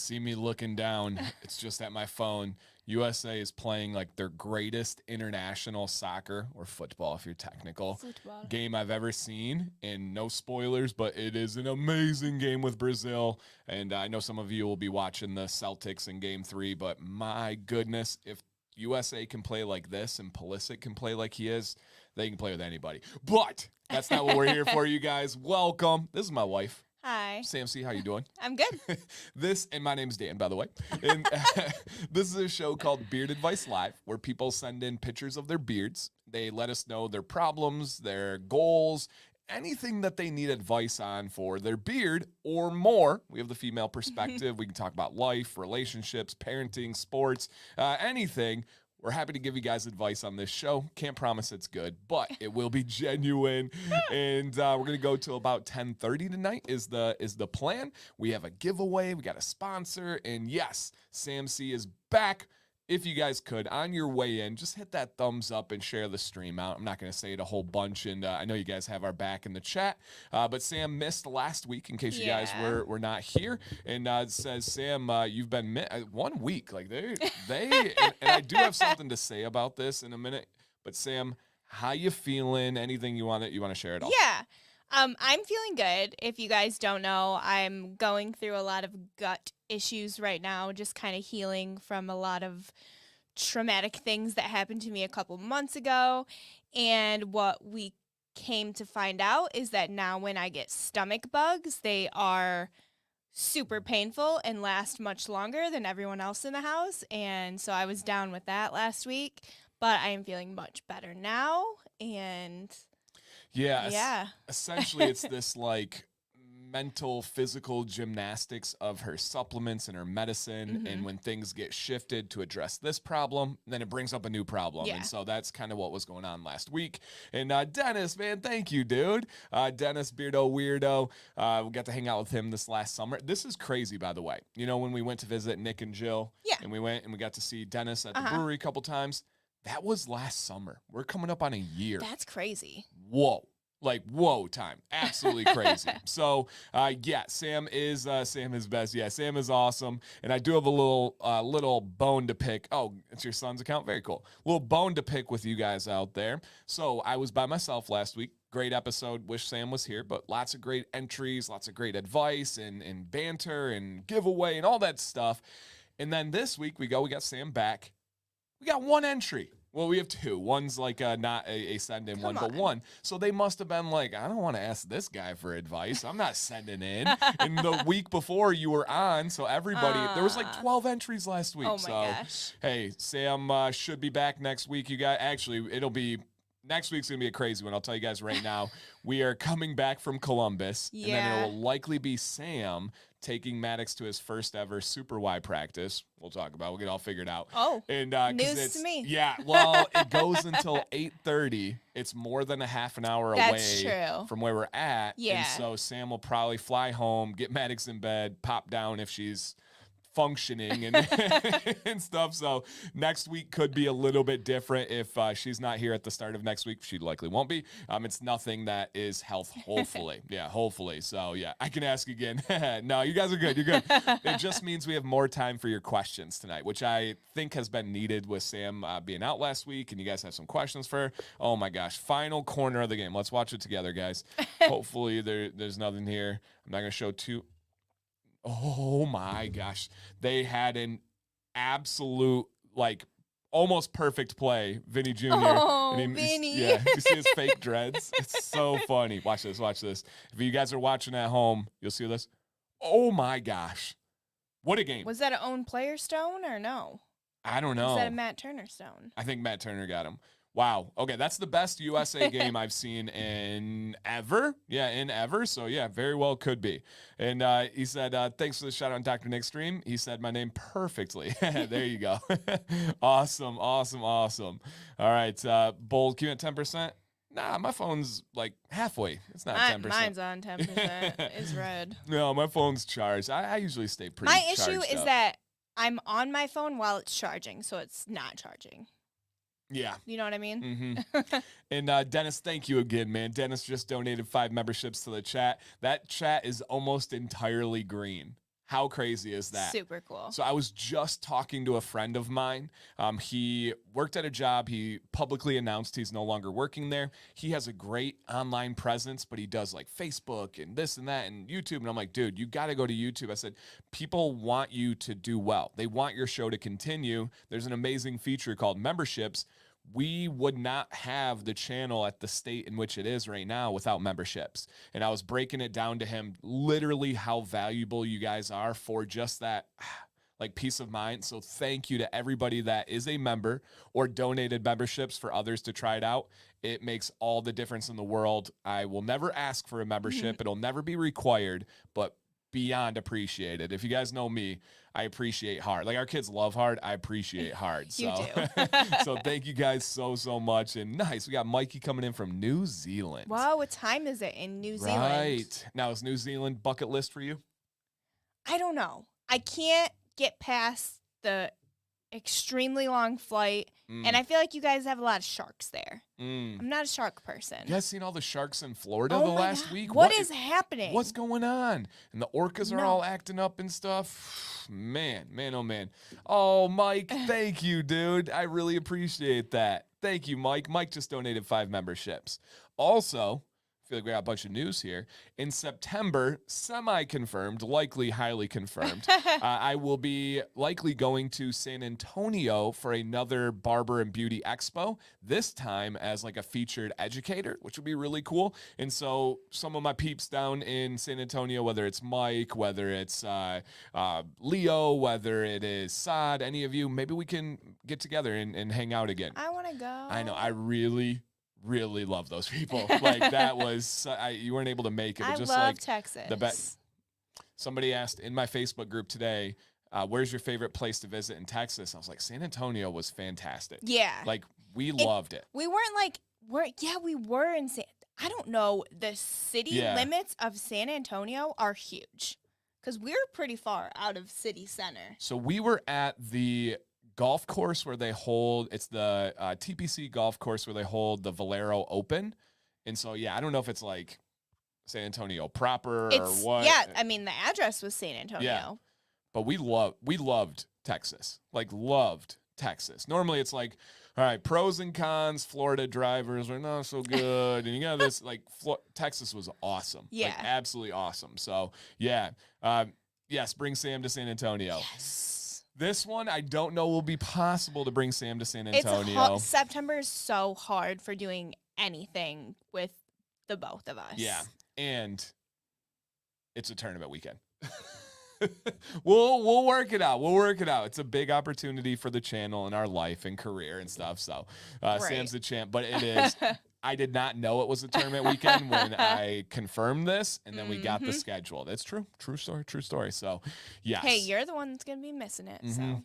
see me looking down, it's just at my phone. USA is playing like their greatest international soccer or football, if you're technical, Football. game I've ever seen. And no spoilers, but it is an amazing game with Brazil. And I know some of you will be watching the Celtics in game 3, but my goodness, if USA can play like this and Pulisic can play like he is, they can play with anybody. But that's not what we're here for, you guys. Welcome. This is my wife. Hi. Sam C, how you doing? I'm good. And my name's Dan, by the way. And this is a show called Beard Advice Live, where people send in pictures of their beards. They let us know their problems, their goals, anything that they need advice on for their beard or more. We have the female perspective. We can talk about life, relationships, parenting, sports, anything. We're happy to give you guys advice on this show. Can't promise it's good, but it will be genuine. And we're gonna go till about 10:30 tonight. Is the plan? We have a giveaway. We got a sponsor, and yes, Sam C is back. If you guys could, on your way in, just hit that thumbs up and share the stream out. I'm not going to say it a whole bunch, and I know you guys have our back in the chat, but Sam missed last week, in case you guys were not here, and it says, Sam, you've been 1 week. Like, and I do have something to say about this in a minute, but Sam, how you feeling? Anything you want to share at all? Yeah. I'm feeling good. If you guys don't know, I'm going through a lot of gut issues right now, just kind of healing from a lot of traumatic things that happened to me a couple months ago. And what we came to find out is that now when I get stomach bugs, they are super painful and last much longer than everyone else in the house. And so I was down with that last week, but I am feeling much better now. And yeah. Essentially, it's this like mental, physical gymnastics of her supplements and her medicine. And when things get shifted to address this problem, then it brings up a new problem. Yeah. And so that's kind of what was going on last week. And Dennis, man, thank you, dude. Dennis, Beardo Weirdo. We got to hang out with him this last summer. This is crazy, by the way. You know, when we went to visit Nick and Jill, and we went and we got to see Dennis at the brewery a couple times. That was last summer. We're coming up on a year. that's crazy. Whoa. Like, whoa time. Absolutely crazy. So, Sam is best. Yeah, Sam is awesome. And I do have a little bone to pick. Oh, it's your son's account? Very cool. Little bone to pick with you guys out there. So I was by myself last week. Great episode. Wish Sam was here, but lots of great entries, lots of great advice and banter and giveaway and all that stuff. And then this week we got Sam back. We got one entry. Well, we have two. One's like not a send-in one, but one. So they must have been like, I don't want to ask this guy for advice. I'm not sending in. And the week before you were on, so everybody, there was like 12 entries last week. Oh my gosh. Hey, Sam should be back next week. You guys, actually, next week's going to be a crazy one. I'll tell you guys right now. We are coming back from Columbus. And then it will likely be Sam taking Maddox to his first ever Super Y practice. We'll talk about it. We'll get it all figured out. Oh, and news to me. Yeah, well, it goes until 8:30. It's more than a half an hour away from where we're at. Yeah. And so Sam will probably fly home, get Maddox in bed, pop down if she's functioning and and stuff. So next week could be a little bit different if she's not here at the start of next week. She likely won't be. It's nothing that is health, hopefully. Yeah, hopefully. So yeah, I can ask again. No, you guys are good. You're good. It just means we have more time for your questions tonight, which I think has been needed with Sam being out last week, and you guys have some questions for her. Oh my gosh, final corner of the game. Let's watch it together, guys. Hopefully there's nothing here. I'm not going to show too. Oh my gosh. They had an absolute, like, almost perfect play. Vinny Jr. Oh, Vinny. Yeah, you see his fake dreads? It's so funny. Watch this. If you guys are watching at home, you'll see this. Oh my gosh. What a game. Was that an own player stone or no? I don't know. Was that a Matt Turner stone? I think Matt Turner got him. Wow. Okay, that's the best USA game I've seen in ever. Yeah, in ever. So, yeah, very well could be. And he said, thanks for the shout out on Dr. Nick's stream. He said my name perfectly. There you go. Awesome. All right, Bold, keep it at 10%. Nah, my phone's like halfway. It's not 10%. Mine's on 10%. It's red. No, my phone's charged. I usually stay pretty charged. My issue is that I'm on my phone while it's charging, so it's not charging. Yeah. You know what I mean? Mm-hmm. And Dennis, thank you again, man. Dennis just donated 5 memberships to the chat. That chat is almost entirely green. How crazy is that? Super cool. So I was just talking to a friend of mine. He worked at a job. He publicly announced he's no longer working there. He has a great online presence, but he does like Facebook and this and that and YouTube. And I'm like, dude, you got to go to YouTube. I said, people want you to do well. They want your show to continue. There's an amazing feature called memberships. We would not have the channel at the state in which it is right now without memberships. And I was breaking it down to him literally how valuable you guys are for just that like peace of mind. So thank you to everybody that is a member or donated memberships for others to try it out. It makes all the difference in the world. I will never ask for a membership. It'll never be required, but beyond appreciated. If you guys know me, I appreciate hard. Like our kids love hard. I appreciate hard. So, You do. so thank you guys so much. And nice. We got Mikey coming in from New Zealand. Wow, what time is it in New Zealand? Right. Now, is New Zealand bucket list for you? I don't know. I can't get past the extremely long flight, and I feel like you guys have a lot of sharks there. I'm not a shark person. You guys seen all the sharks in Florida Oh the my last God. week? What is happening? What's going on? And the orcas are No. all acting up and stuff. Man, oh man. Oh, Mike, thank you, dude. I really appreciate that. Thank you, Mike. Mike just donated 5 memberships. Also, I feel like we got a bunch of news here. In September, semi-confirmed, likely highly confirmed, I will be likely going to San Antonio for another Barber and Beauty Expo, this time as like a featured educator, which would be really cool. And so some of my peeps down in San Antonio, whether it's Mike, whether it's Leo, whether it is Saad, any of you, maybe we can get together and hang out again. I want to go. I know. I really love those people. Like that was you weren't able to make it. But I just love like Texas. Somebody asked in my Facebook group today, where's your favorite place to visit in Texas? I was like, San Antonio was fantastic. Yeah. Like we loved it. We weren't like we were in I don't know, the city limits of San Antonio are huge cuz we're pretty far out of city center. So we were at the golf course where they hold, it's the TPC golf course where they hold the Valero Open. And so, yeah, I don't know if it's like San Antonio proper or what. Yeah, I mean, the address was San Antonio. Yeah. But we loved Texas. Like, loved Texas. Normally it's like, all right, pros and cons, Florida drivers are not so good. And you got this, like, Texas was awesome. Yeah. Like, absolutely awesome. So, yeah. Yes, bring Sam to San Antonio. Yes. This one, I don't know will be possible to bring Sam to San Antonio. September is so hard for doing anything with the both of us. Yeah, and it's a tournament weekend. We'll work it out. We'll work it out. It's a big opportunity for the channel and our life and career and stuff. So Sam's the champ, but it is. I did not know it was a tournament weekend when I confirmed this, and then we got the schedule. That's true. True story. So, yes. Hey, you're the one that's going to be missing it, so.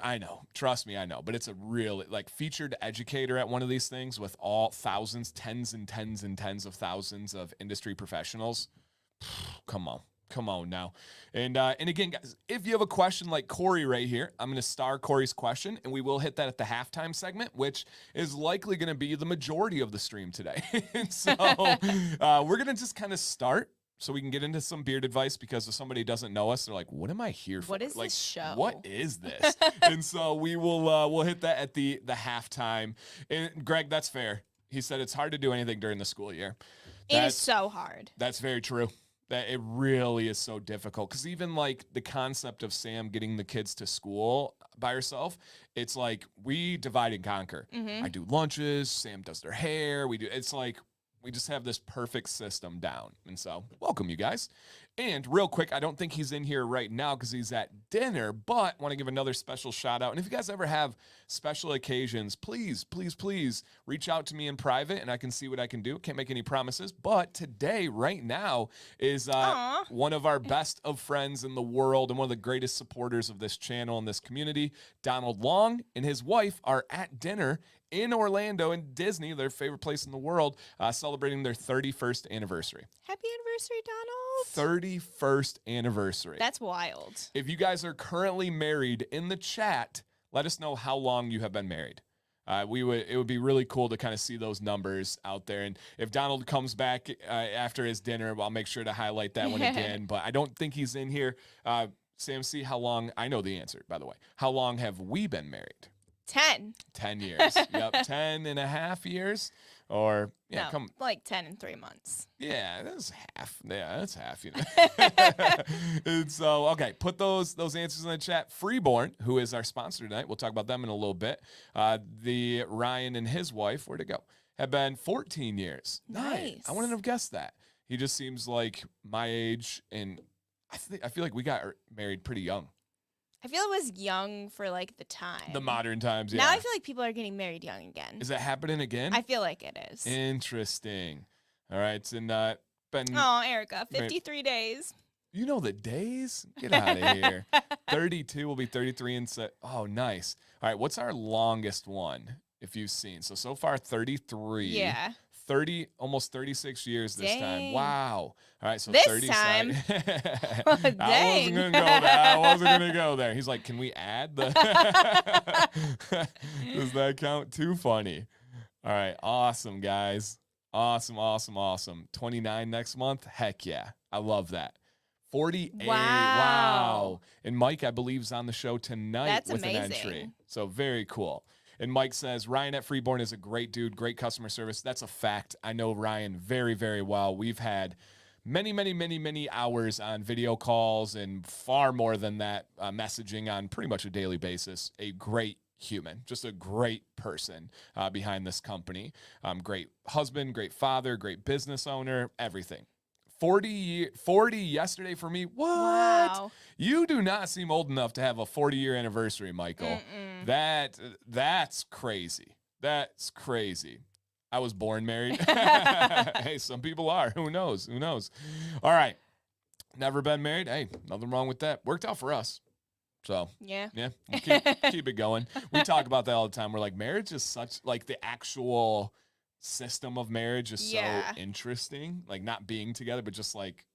I know. Trust me, I know. But it's a really, like, featured educator at one of these things with all thousands, tens and tens and tens of thousands of industry professionals. Come on now. And again, guys, if you have a question like Corey right here, I'm going to star Corey's question, and we will hit that at the halftime segment, which is likely going to be the majority of the stream today. And so we're going to just kind of start so we can get into some beard advice, because if somebody doesn't know us, they're like, what am I here for? What is like, this show? What is this? And so we will we'll hit that at the halftime. And Greg, that's fair. He said it's hard to do anything during the school year. It is so hard. That's very true. That it really is so difficult, because even like the concept of Sam getting the kids to school by herself, it's like we divide and conquer. I do lunches, Sam does their hair, it's like we just have this perfect system down. And so welcome, you guys. And real quick, I don't think he's in here right now because he's at dinner, but want to give another special shout out. And if you guys ever have special occasions, please reach out to me in private and I can see what I can do. Can't make any promises, but today, right now, is one of our best of friends in the world and one of the greatest supporters of this channel and this community. Donald Long and his wife are at dinner in Orlando and Disney, their favorite place in the world, celebrating their 31st anniversary. Happy anniversary, Donald. 31st anniversary. That's wild. If you guys are currently married, in the chat, let us know how long you have been married. It would be really cool to kind of see those numbers out there. And if Donald comes back after his dinner, I'll make sure to highlight that one again. But I don't think he's in here. Sam, see how long? I know the answer, by the way. How long have we been married? 10. 10 years. Yep, 10 and a half years. Or, yeah, no, like 10 and 3 months. Yeah, that's half. Yeah, that's half, you know. And so, okay, put those answers in the chat. Freeborn, who is our sponsor tonight, we'll talk about them in a little bit. The Ryan and his wife, where'd it go? Have been 14 years. Nice. I wouldn't have guessed that. He just seems like my age, and I feel like we got married pretty young. I feel it was young for like the time. The modern times, yeah. Now I feel like people are getting married young again. Is that happening again? I feel like it is. Interesting. All right, and been. Oh, Erica, 53 days. You know the days? Get out of here. 32 will be 33 and oh, nice. All right, what's our longest one if you've seen? So far 33. Yeah. 30, almost 36 years this time. Dang. Wow. All right, so This 30 time? I wasn't Dang. going to go there. I wasn't going to go there. He's like, can we add the... Does that count? Too funny. All right, awesome, guys. Awesome. 29 next month? Heck yeah. I love that. 48. Wow. And Mike, I believe, is on the show tonight. That's with amazing. An entry. So very cool. And Mike says, Ryan at Freeborn is a great dude, great customer service. That's a fact. I know Ryan very, very well. We've had many hours on video calls and far more than that messaging on pretty much a daily basis. A great human, just a great person behind this company. Great husband, great father, great business owner, everything. 40 yesterday for me. What? Wow. You do not seem old enough to have a 40-year anniversary, Michael. That's crazy. That's crazy. I was born married. Hey, some people are. Who knows? All right. Never been married. Hey, nothing wrong with that. Worked out for us. So, yeah, we'll keep it going. We talk about that all the time. We're like, marriage is such, like, the actual system of marriage is so interesting. Like, not being together, but just like,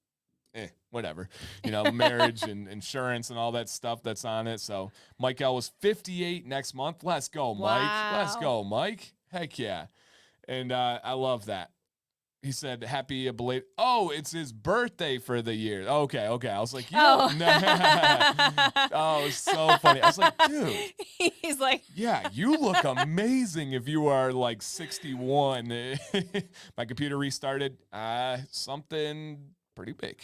whatever. You know, marriage and insurance and all that stuff that's on it. So, Mike L was 58 next month. Let's go, Mike. Wow. Let's go, Mike. Heck yeah. And I love that. He said, happy belated. Oh, it's his birthday for the year. Okay. I was like, oh, it's so funny. I was like, dude. He's like, yeah, you look amazing if you are like 61. My computer restarted. Something pretty big,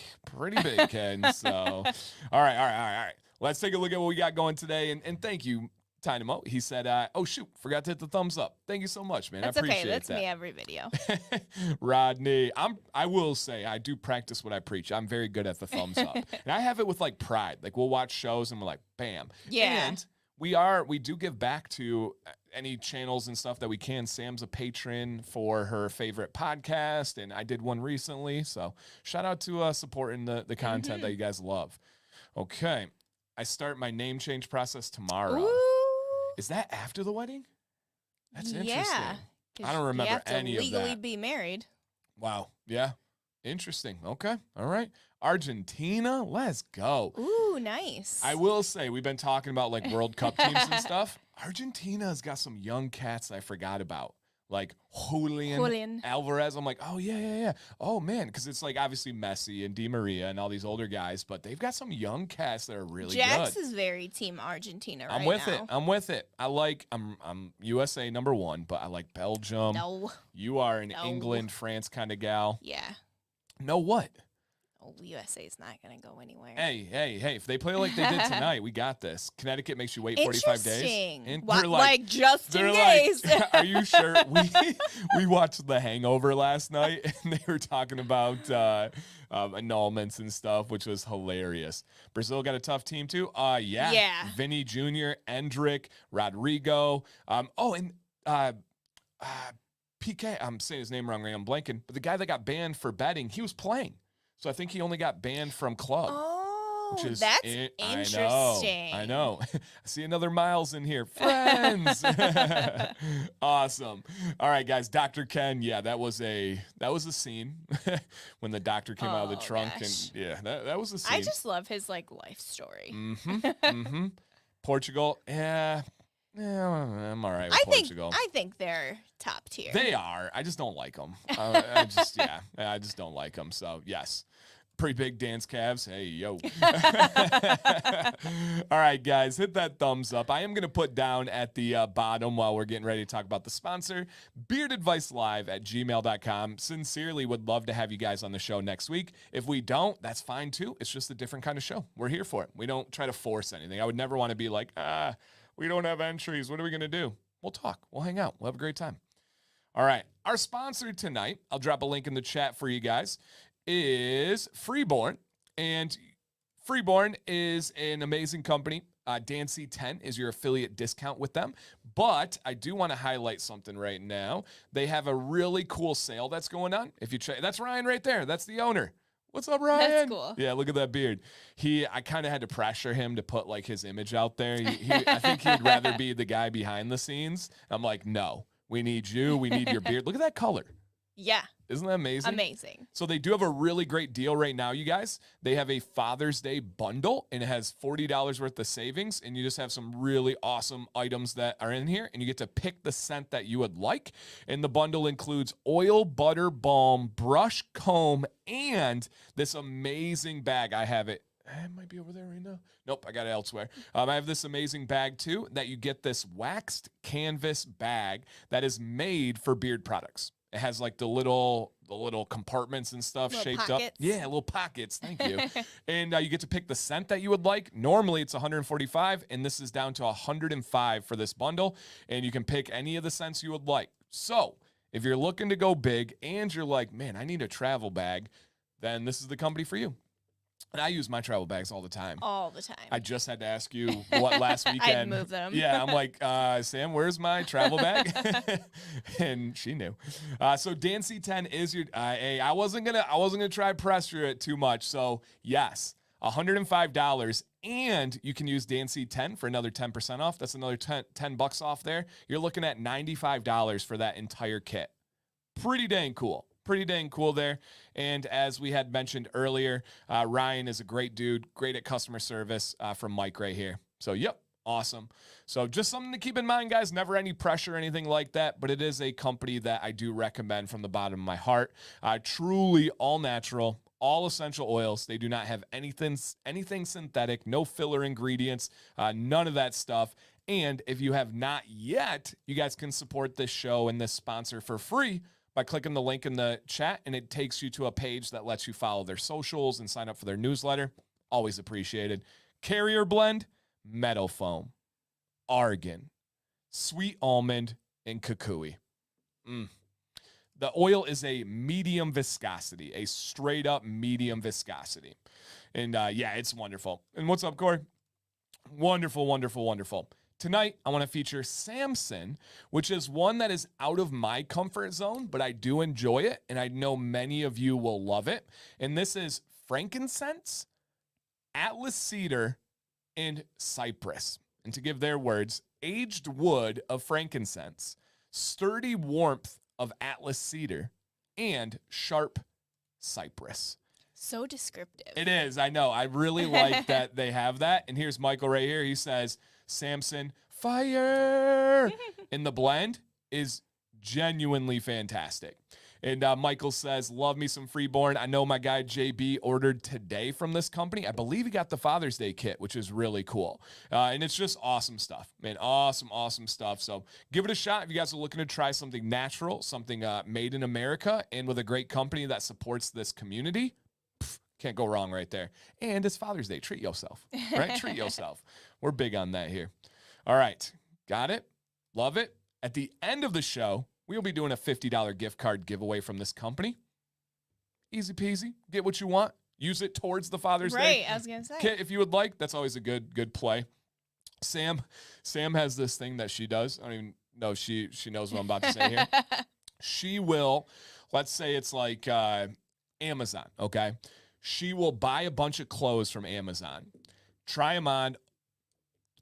Ken. So, all right. Let's take a look at what we got going today. And thank you, Tynamo. He said, oh, shoot, forgot to hit the thumbs up. Thank you so much, man. That's I appreciate okay. That's that. me every video. Rodney, I will say I do practice what I preach. I'm very good at the thumbs up. And I have it with like pride. Like we'll watch shows and we're like, bam. Yeah. And we do give back to any channels and stuff that we can. Sam's a patron for her favorite podcast, and I did one recently. So shout out to supporting the content that you guys love. Okay. I start my name change process tomorrow. Ooh. Is that after the wedding? That's interesting. Yeah, I don't remember any of that. You have to legally be married. Wow. Yeah. Interesting. Okay. All right. Argentina. Let's go. Ooh, nice. I will say, we've been talking about like World Cup teams and stuff. Argentina's got some young cats I forgot about. Like Julian Alvarez. I'm like, oh, yeah. Oh, man. Because it's like obviously Messi and Di Maria and all these older guys, but they've got some young cats that are really Jax good. is very team Argentina I'm with it. I'm USA #1, but I like Belgium. No. You are an England, France kind of gal. Yeah. No what? Oh, USA is not going to go anywhere. Hey. If they play like they did tonight, we got this. Connecticut makes you wait 45 days. Interesting. And like just in case. Like, are you sure? We watched The Hangover last night, and they were talking about annulments and stuff, which was hilarious. Brazil got a tough team too. Yeah. Vinny Jr., Endrick, Rodrigo. And PK. I'm saying his name wrong. I'm blanking. But the guy that got banned for betting, he was playing. So I think he only got banned from club. Oh, which is that's interesting. I know. I see another Miles in here. Friends. Awesome. All right, guys. Dr. Ken. Yeah, that was a scene when the doctor came out of the trunk. Gosh. And yeah, that was a scene. I just love his like life story. Portugal. Yeah. I'm all right with I Portugal. think they're top tier. They are. I just don't like them. I just don't like them. So yes. Pretty big dance calves. Hey, yo. All right, guys, hit that thumbs up. I am going to put down at the bottom while we're getting ready to talk about the sponsor, beardadvicelive@gmail.com. Sincerely would love to have you guys on the show next week. If we don't, that's fine too. It's just a different kind of show. We're here for it. We don't try to force anything. I would never want to be like, we don't have entries. What are we going to do? We'll talk. We'll hang out. We'll have a great time. All right. Our sponsor tonight, I'll drop a link in the chat for you guys, is Freeborn. And Freeborn is an amazing company. Dancy 10 is your affiliate discount with them. But I do want to highlight something right now. They have a really cool sale that's going on. If you check, that's Ryan right there. That's the owner. What's up, Ryan? That's cool. Yeah, look at that beard. I kind of had to pressure him to put like his image out there. I think he'd rather be the guy behind the scenes. I'm like, no, we need you. We need your beard. Look at that color. Yeah. Isn't that amazing? Amazing. So they do have a really great deal right now, you guys. They have a Father's Day bundle, and it has $40 worth of savings, and you just have some really awesome items that are in here, and you get to pick the scent that you would like. And the bundle includes oil, butter, balm, brush, comb, and this amazing bag. I have it. It might be over there right now. Nope, I got it elsewhere. I have this amazing bag, too, that you get this waxed canvas bag that is made for beard products. It has like the little compartments and stuff little shaped pockets. up. Yeah, little pockets. Thank you. And you get to pick the scent that you would like. Normally it's $145, and this is down to $105 for this bundle. And you can pick any of the scents you would like. So if you're looking to go big and you're like, man, I need a travel bag, then this is the company for you. And I use my travel bags all the time. All the time. I just had to ask you what last weekend. I'd move them. Yeah, I'm like, Sam, where's my travel bag? And she knew. So Dancy 10 is your. Hey, I wasn't gonna try pressure it too much. So yes, $105, and you can use Dancy 10 for another 10% off. That's another $10 off there. You're looking at $95 for that entire kit. Pretty dang cool. Pretty dang cool there. And as we had mentioned earlier, Ryan is a great dude, great at customer service from Mike right here. So, yep, awesome. So just something to keep in mind, guys. Never any pressure or anything like that, but it is a company that I do recommend from the bottom of my heart. Truly all natural, all essential oils. They do not have anything synthetic, no filler ingredients, none of that stuff. And if you have not yet, you guys can support this show and this sponsor for free by clicking the link in the chat, and it takes you to a page that lets you follow their socials and sign up for their newsletter. Always appreciated. Carrier Blend, Meadow Foam, Argan, Sweet Almond, and Kukui. The oil is a medium viscosity, a straight up medium viscosity. And yeah, it's wonderful. And what's up, Corey? Wonderful, wonderful, wonderful. Tonight, I want to feature Samson, which is one that is out of my comfort zone, but I do enjoy it, and I know many of you will love it. And this is frankincense, Atlas cedar, and cypress. And to give their words, aged wood of frankincense, sturdy warmth of Atlas cedar, and sharp cypress. So descriptive. It is, I know. I really like that they have that. And here's Michael right here. He says, Samson, fire! And the blend is genuinely fantastic. And Michael says, love me some Freeborn. I know my guy JB ordered today from this company. I believe he got the Father's Day kit, which is really cool. And it's just awesome stuff, man. Awesome, awesome stuff. So give it a shot if you guys are looking to try something natural, something made in America, and with a great company that supports this community. Can't go wrong right there. And it's Father's Day. Treat yourself, right? Treat yourself. We're big on that here. All right. Got it? Love it. At the end of the show, we'll be doing a $50 gift card giveaway from this company. Easy peasy. Get what you want. Use it towards the Father's Day. Right, I was gonna say. Kit, if you would like, that's always a good play. Sam has this thing that she does. I don't even know she knows what I'm about to say here. She will, let's say it's like Amazon, okay? She will buy a bunch of clothes from Amazon, try them on,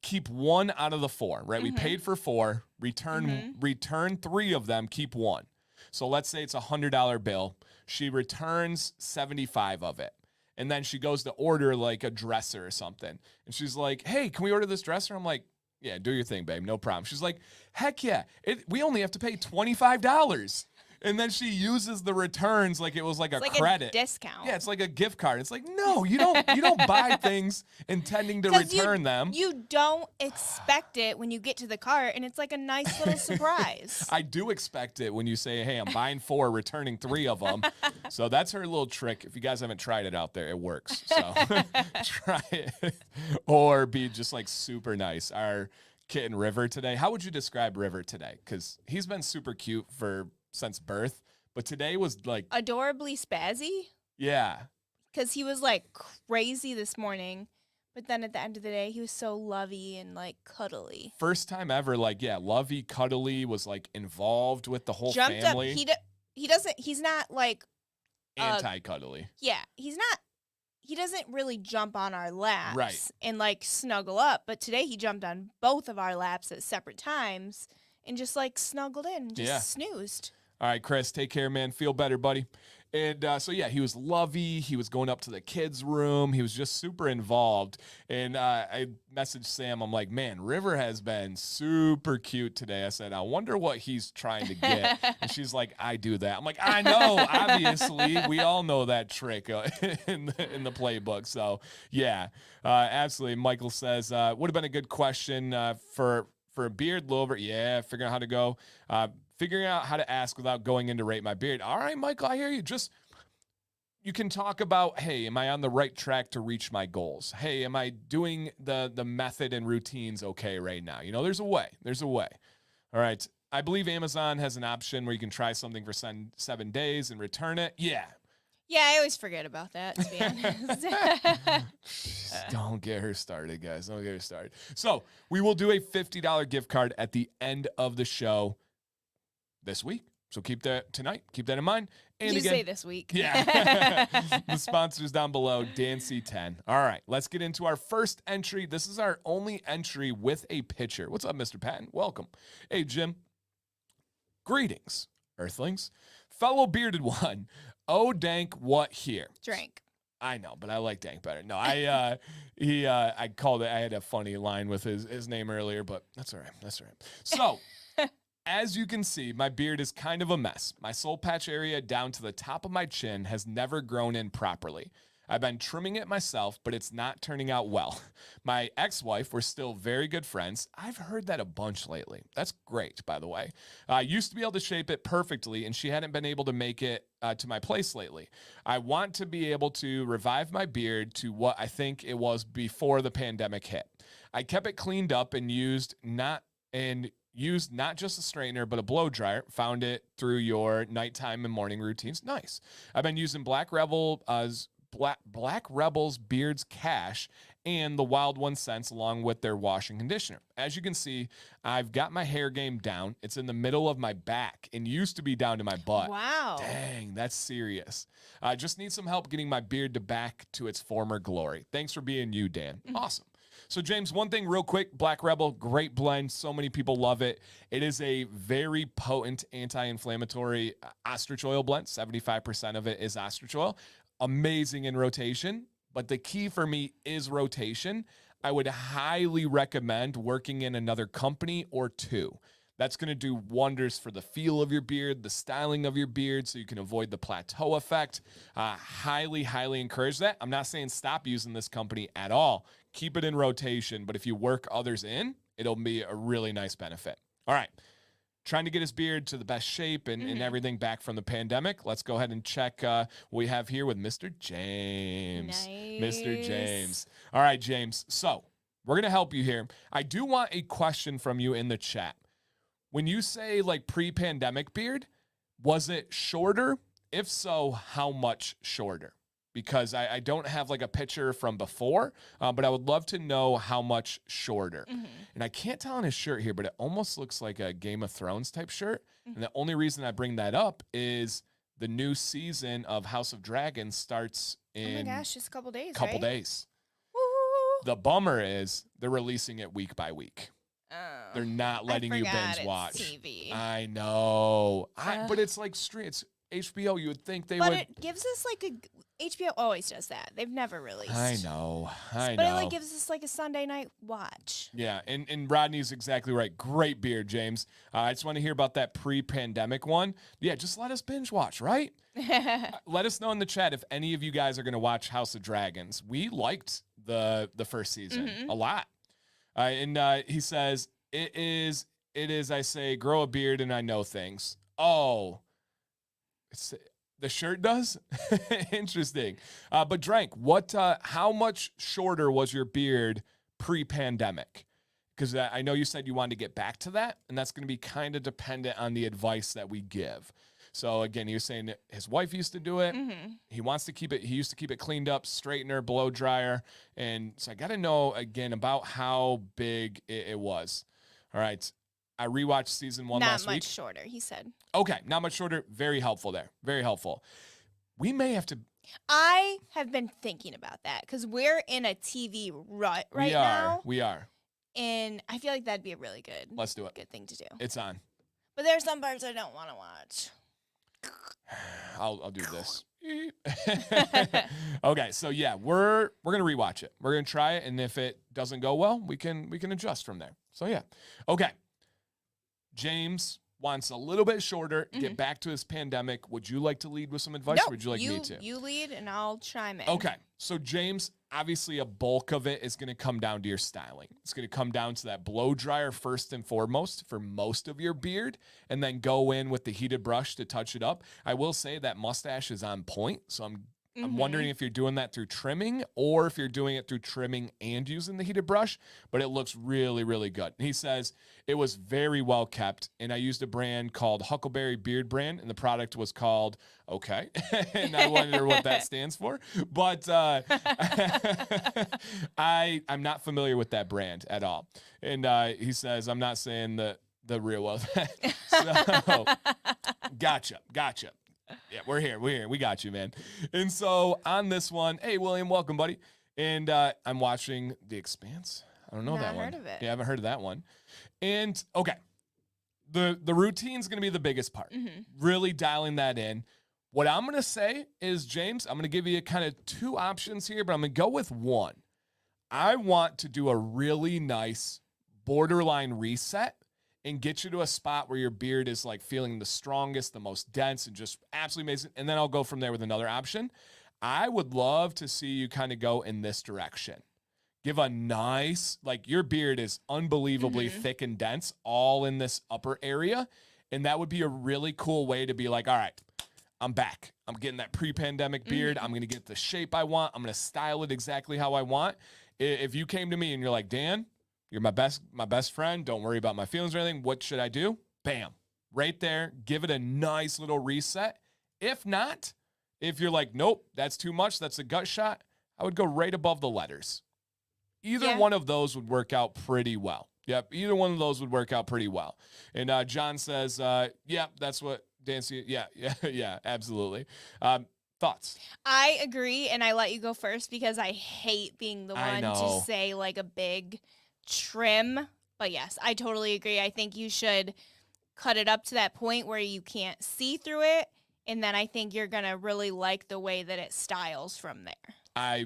keep one out of the four, right? We paid for four, return 3 of them, keep one. So let's say it's $100 bill. She returns 75 of it. And then she goes to order like a dresser or something. And she's like, hey, can we order this dresser? I'm like, Yeah, do your thing, babe. No problem. She's like, heck yeah. We only have to pay $25. And then she uses the returns like it was like It's a like credit. a discount. Yeah, it's like a gift card. It's like, no, you don't buy things intending to 'Cause return them. You don't expect it when you get to the cart, and it's like a nice little surprise. I do expect it when you say, hey, I'm buying 4, returning 3 of them. So that's her little trick. If you guys haven't tried it out there, it works. So try it. Or be just like super nice. Our kitten River today. How would you describe River today? Because he's been super cute since birth. But today was like Adorably spazzy. Yeah. Because he was like crazy this morning. But then at the end of the day, he was so lovey and like cuddly. First time ever, like, yeah, lovey, cuddly, was like involved with the whole Jumped family. up. He's not like Anti-cuddly. Yeah, he doesn't really jump on our laps Right. and like snuggle up, but today he jumped on both of our laps at separate times and just like snuggled in and just snoozed. All right, Chris, take care, man. Feel better, buddy. And so, yeah, he was lovey. He was going up to the kids' room. He was just super involved. And I messaged Sam. I'm like, man, River has been super cute today. I said, I wonder what he's trying to get. And she's like, I do that. I'm like, I know, obviously. We all know that trick in the playbook. So, yeah, absolutely. Michael says, would have been a good question for a beard, Lover. Yeah, figuring out how to go. Figuring out how to ask without going into rate my beard. All right, Michael, I hear you. You can talk about, hey, am I on the right track to reach my goals? Hey, am I doing the method and routines okay right now? You know, there's a way. All right. I believe Amazon has an option where you can try something for 7 days and return it. Yeah. Yeah, I always forget about that, to be honest. Don't get her started, guys. Don't get her started. So we will do a $50 gift card at the end of the show this week. So keep that in mind. And again, say this week. Yeah. The sponsors down below, Dan C10. All right, let's get into our first entry. This is our only entry with a picture. What's up, Mr. Patton? Welcome. Hey, Jim. Greetings, Earthlings. Fellow bearded one. Oh, dank, what here? Drink. I know, but I like Dank better. No, I called it. I had a funny line with his name earlier, but that's all right. So, as you can see, my beard is kind of a mess. My soul patch area down to the top of my chin has never grown in properly. I've been trimming it myself, but it's not turning out well. My ex-wife, we're still very good friends. I've heard that a bunch lately. That's great, by the way. I used to be able to shape it perfectly, and she hadn't been able to make it to my place lately. I want to be able to revive my beard to what I think it was before the pandemic hit. I kept it cleaned up and used not just a straightener, but a blow dryer. Found it through your nighttime and morning routines. Nice. I've been using Black Rebel's Beards Cash and the Wild One Scents along with their wash and conditioner. As you can see, I've got my hair game down. It's in the middle of my back and used to be down to my butt. Wow. Dang, that's serious. I just need some help getting my beard back to its former glory. Thanks for being you, Dan. Awesome. So, James, one thing real quick, Black Rebel, great blend. So many people love it. It is a very potent anti-inflammatory ostrich oil blend. 75% of it is ostrich oil. Amazing in rotation, but the key for me is rotation. I would highly recommend working in another company or two. That's going to do wonders for the feel of your beard, the styling of your beard, so you can avoid the plateau effect. Highly, highly encourage that. I'm not saying stop using this company at all. Keep it in rotation, but if you work others in, it'll be a really nice benefit. All right. Trying to get his beard to the best shape and everything back from the pandemic. Let's go ahead and check what we have here with Mr. James. Nice. Mr. James. All right, James. So we're going to help you here. I do want a question from you in the chat. When you say like pre-pandemic beard, was it shorter? If so, how much shorter? Because I don't have like a picture from before, but I would love to know how much shorter. And I can't tell on his shirt here, but it almost looks like a Game of Thrones type shirt. And the only reason I bring that up is the new season of House of Dragons starts in oh my gosh, just a couple days, couple right? days. Woo. The bummer is they're releasing it week by week. Oh, They're not letting you binge it's watch. TV. I know. But it's like straight. It's HBO. You would think they would. But it gives us like HBO always does that. They've never released. I know. But it like gives us like a Sunday night watch. Yeah, and Rodney's exactly right. Great beard, James. I just want to hear about that pre-pandemic one. Yeah, just let us binge watch, right? Let us know in the chat if any of you guys are going to watch House of Dragons. We liked the first season a lot. And he says, it is, I say, grow a beard and I know things. Oh, the shirt does? Interesting. But Drank, how much shorter was your beard pre-pandemic? Because I know you said you wanted to get back to that, and that's going to be kind of dependent on the advice that we give. So again, he was saying that his wife used to do it. He wants to keep it. He used to keep it cleaned up, straightener, blow dryer. And so I got to know again about how big it was. All right. I rewatched season 1 last week. Not much shorter, he said. Okay, not much shorter. Very helpful there. Very helpful. We may have to. I have been thinking about that because we're in a TV rut right now. We are. And I feel like that'd be a really good. Let's do it. Good thing to do. It's on. But there's some parts I don't want to watch. I'll do this. Okay, so yeah, we're gonna rewatch it. We're gonna try it, and if it doesn't go well, we can adjust from there. So yeah. Okay. James wants a little bit shorter, get back to his pandemic. Would you like to lead with some advice, or would you like me to? You lead, and I'll chime in. Okay. So, James, obviously a bulk of it is going to come down to your styling. It's going to come down to that blow dryer first and foremost for most of your beard, and then go in with the heated brush to touch it up. I will say that mustache is on point, so I'm wondering if you're doing that through trimming or if you're doing it through trimming and using the heated brush, but it looks really, really good. He says it was very well kept, and I used a brand called Huckleberry Beard Brand, and the product was called, okay, and I wonder what that stands for, but I'm not familiar with that brand at all. And he says, I'm not saying the real well. So, gotcha. Yeah, we're here. We got you, man. And so on this one, hey, William, welcome, buddy. And I'm watching The Expanse. I don't know that one. Heard of it. Yeah, I haven't heard of that one. And okay, the routine's going to be the biggest part. Really dialing that in. What I'm going to say is, James, I'm going to give you kind of 2 options here, but I'm going to go with one. I want to do a really nice borderline reset and get you to a spot where your beard is like feeling the strongest, the most dense, and just absolutely amazing. And then I'll go from there with another option. I would love to see you kind of go in this direction. Give a nice, like your beard is unbelievably thick and dense, all in this upper area. And that would be a really cool way to be like, all right, I'm back. I'm getting that pre-pandemic beard. I'm going to get the shape I want. I'm going to style it exactly how I want. If you came to me and you're like, Dan, you're my best friend. Don't worry about my feelings or anything. What should I do? Bam. Right there. Give it a nice little reset. If not, if you're like, nope, that's too much, that's a gut shot, I would go right above the letters. Either one of those would work out pretty well. Yep, either one of those would work out pretty well. And John says, yeah, that's what Dancy, yeah, absolutely. Thoughts? I agree, and I let you go first because I hate being the one to say like a big trim. But yes, I totally agree. I think you should cut it up to that point where you can't see through it, and then I think you're gonna really like the way that it styles from there.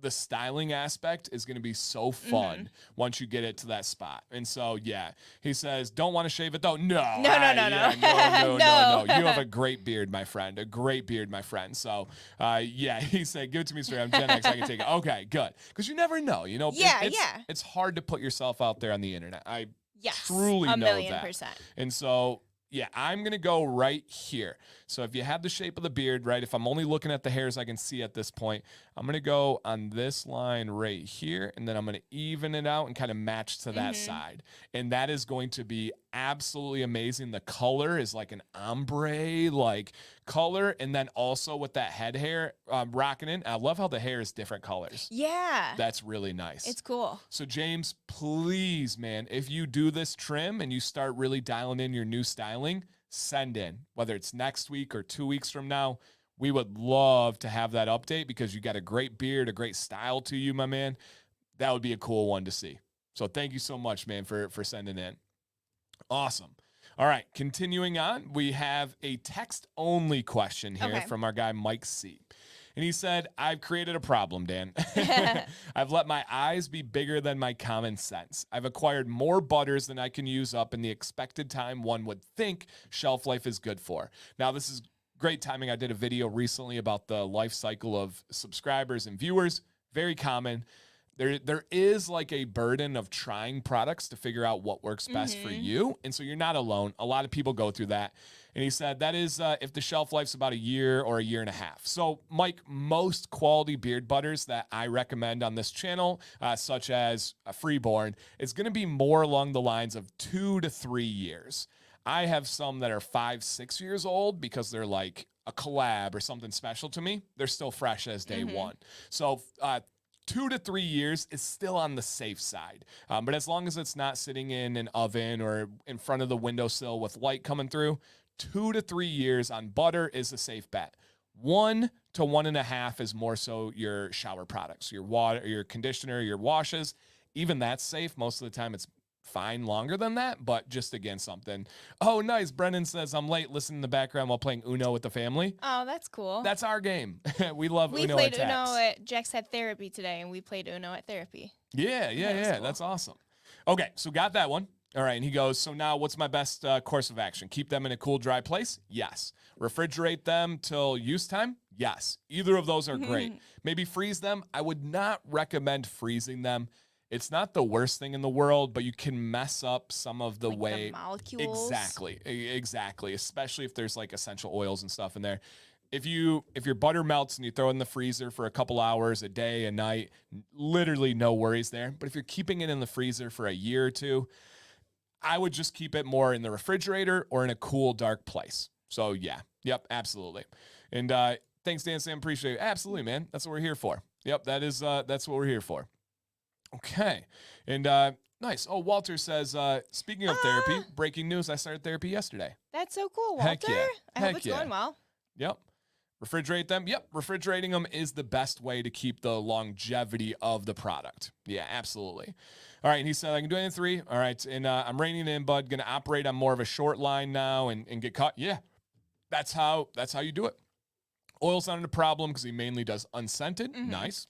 The styling aspect is going to be so fun once you get it to that spot. And so, yeah, he says, don't want to shave it though. No. You have a great beard, my friend, So, yeah, he said, give it to me straight. I'm Gen X. I can take it. Okay, good. Because you never know, it's hard to put yourself out there on the internet. I truly know that. 1,000,000%. And so, yeah, I'm going to go right here. So if you have the shape of the beard, right, if I'm only looking at the hairs I can see at this point, I'm going to go on this line right here, and then I'm going to even it out and kind of match to that side. And that is going to be absolutely amazing. The color is like an ombre like color, and then also with that head hair rocking in. I love how the hair is different colors. Yeah. That's really nice. It's cool. So James, please, man, if you do this trim and you start really dialing in your new styling, send in, whether it's next week or 2 weeks from now. We would love to have that update because you got a great beard, a great style to you, my man. That would be a cool one to see. So thank you so much, man, for sending in. Awesome. All right, continuing on, we have a text-only question here from our guy Mike C. And he said, I've created a problem, Dan. I've let my eyes be bigger than my common sense. I've acquired more butters than I can use up in the expected time one would think shelf life is good for. Now, this is great timing. I did a video recently about the life cycle of subscribers and viewers. Very common. There is like a burden of trying products to figure out what works best for you. And so you're not alone. A lot of people go through that. And he said that is if the shelf life's about a year or a year and a half. So, Mike, most quality beard butters that I recommend on this channel, such as a Freeborn, is going to be more along the lines of 2 to 3 years. I have some that are 5, 6 years old because they're like a collab or something special to me. They're still fresh as day one. So, 2 to 3 years is still on the safe side. But as long as it's not sitting in an oven or in front of the windowsill with light coming through, 2 to 3 years on butter is a safe bet. 1 to 1.5 is more so your shower products, your water, your conditioner, your washes. Even that's safe. Most of the time it's fine longer than that, but just again, something. Oh, nice. Brennan says, I'm late listening in the background while playing Uno with the family. Oh, that's cool. That's our game. We love Uno. We played attacks. Uno at Jax had therapy today, and we played Uno at therapy. Yeah. Cool. That's awesome. Okay, so got that one. All right, and he goes, so now what's my best course of action? Keep them in a cool, dry place? Yes. Refrigerate them till use time? Yes. Either of those are great. Maybe freeze them. I would not recommend freezing them. It's not the worst thing in the world, but you can mess up some of the way. The molecules. Exactly. Especially if there's like essential oils and stuff in there. If your butter melts and you throw it in the freezer for a couple hours, a day, a night, literally no worries there. But if you're keeping it in the freezer for a year or two, I would just keep it more in the refrigerator or in a cool, dark place. So yeah, yep, absolutely. And thanks, Dan Sam, appreciate it. Absolutely, man. That's what we're here for. Yep, that's what we're here for. Okay, and nice. Oh, Walter says, speaking of therapy, breaking news, I started therapy yesterday. That's so cool, Walter. Heck yeah. I hope it's going well. Yep. Refrigerate them. Yep. Refrigerating them is the best way to keep the longevity of the product. Yeah, absolutely. All right. And he said, I can do it in 3. All right. And I'm reining in, bud. Going to operate on more of a short line now and get caught. Yeah. That's how you do it. Oil's not a problem because he mainly does unscented. Nice.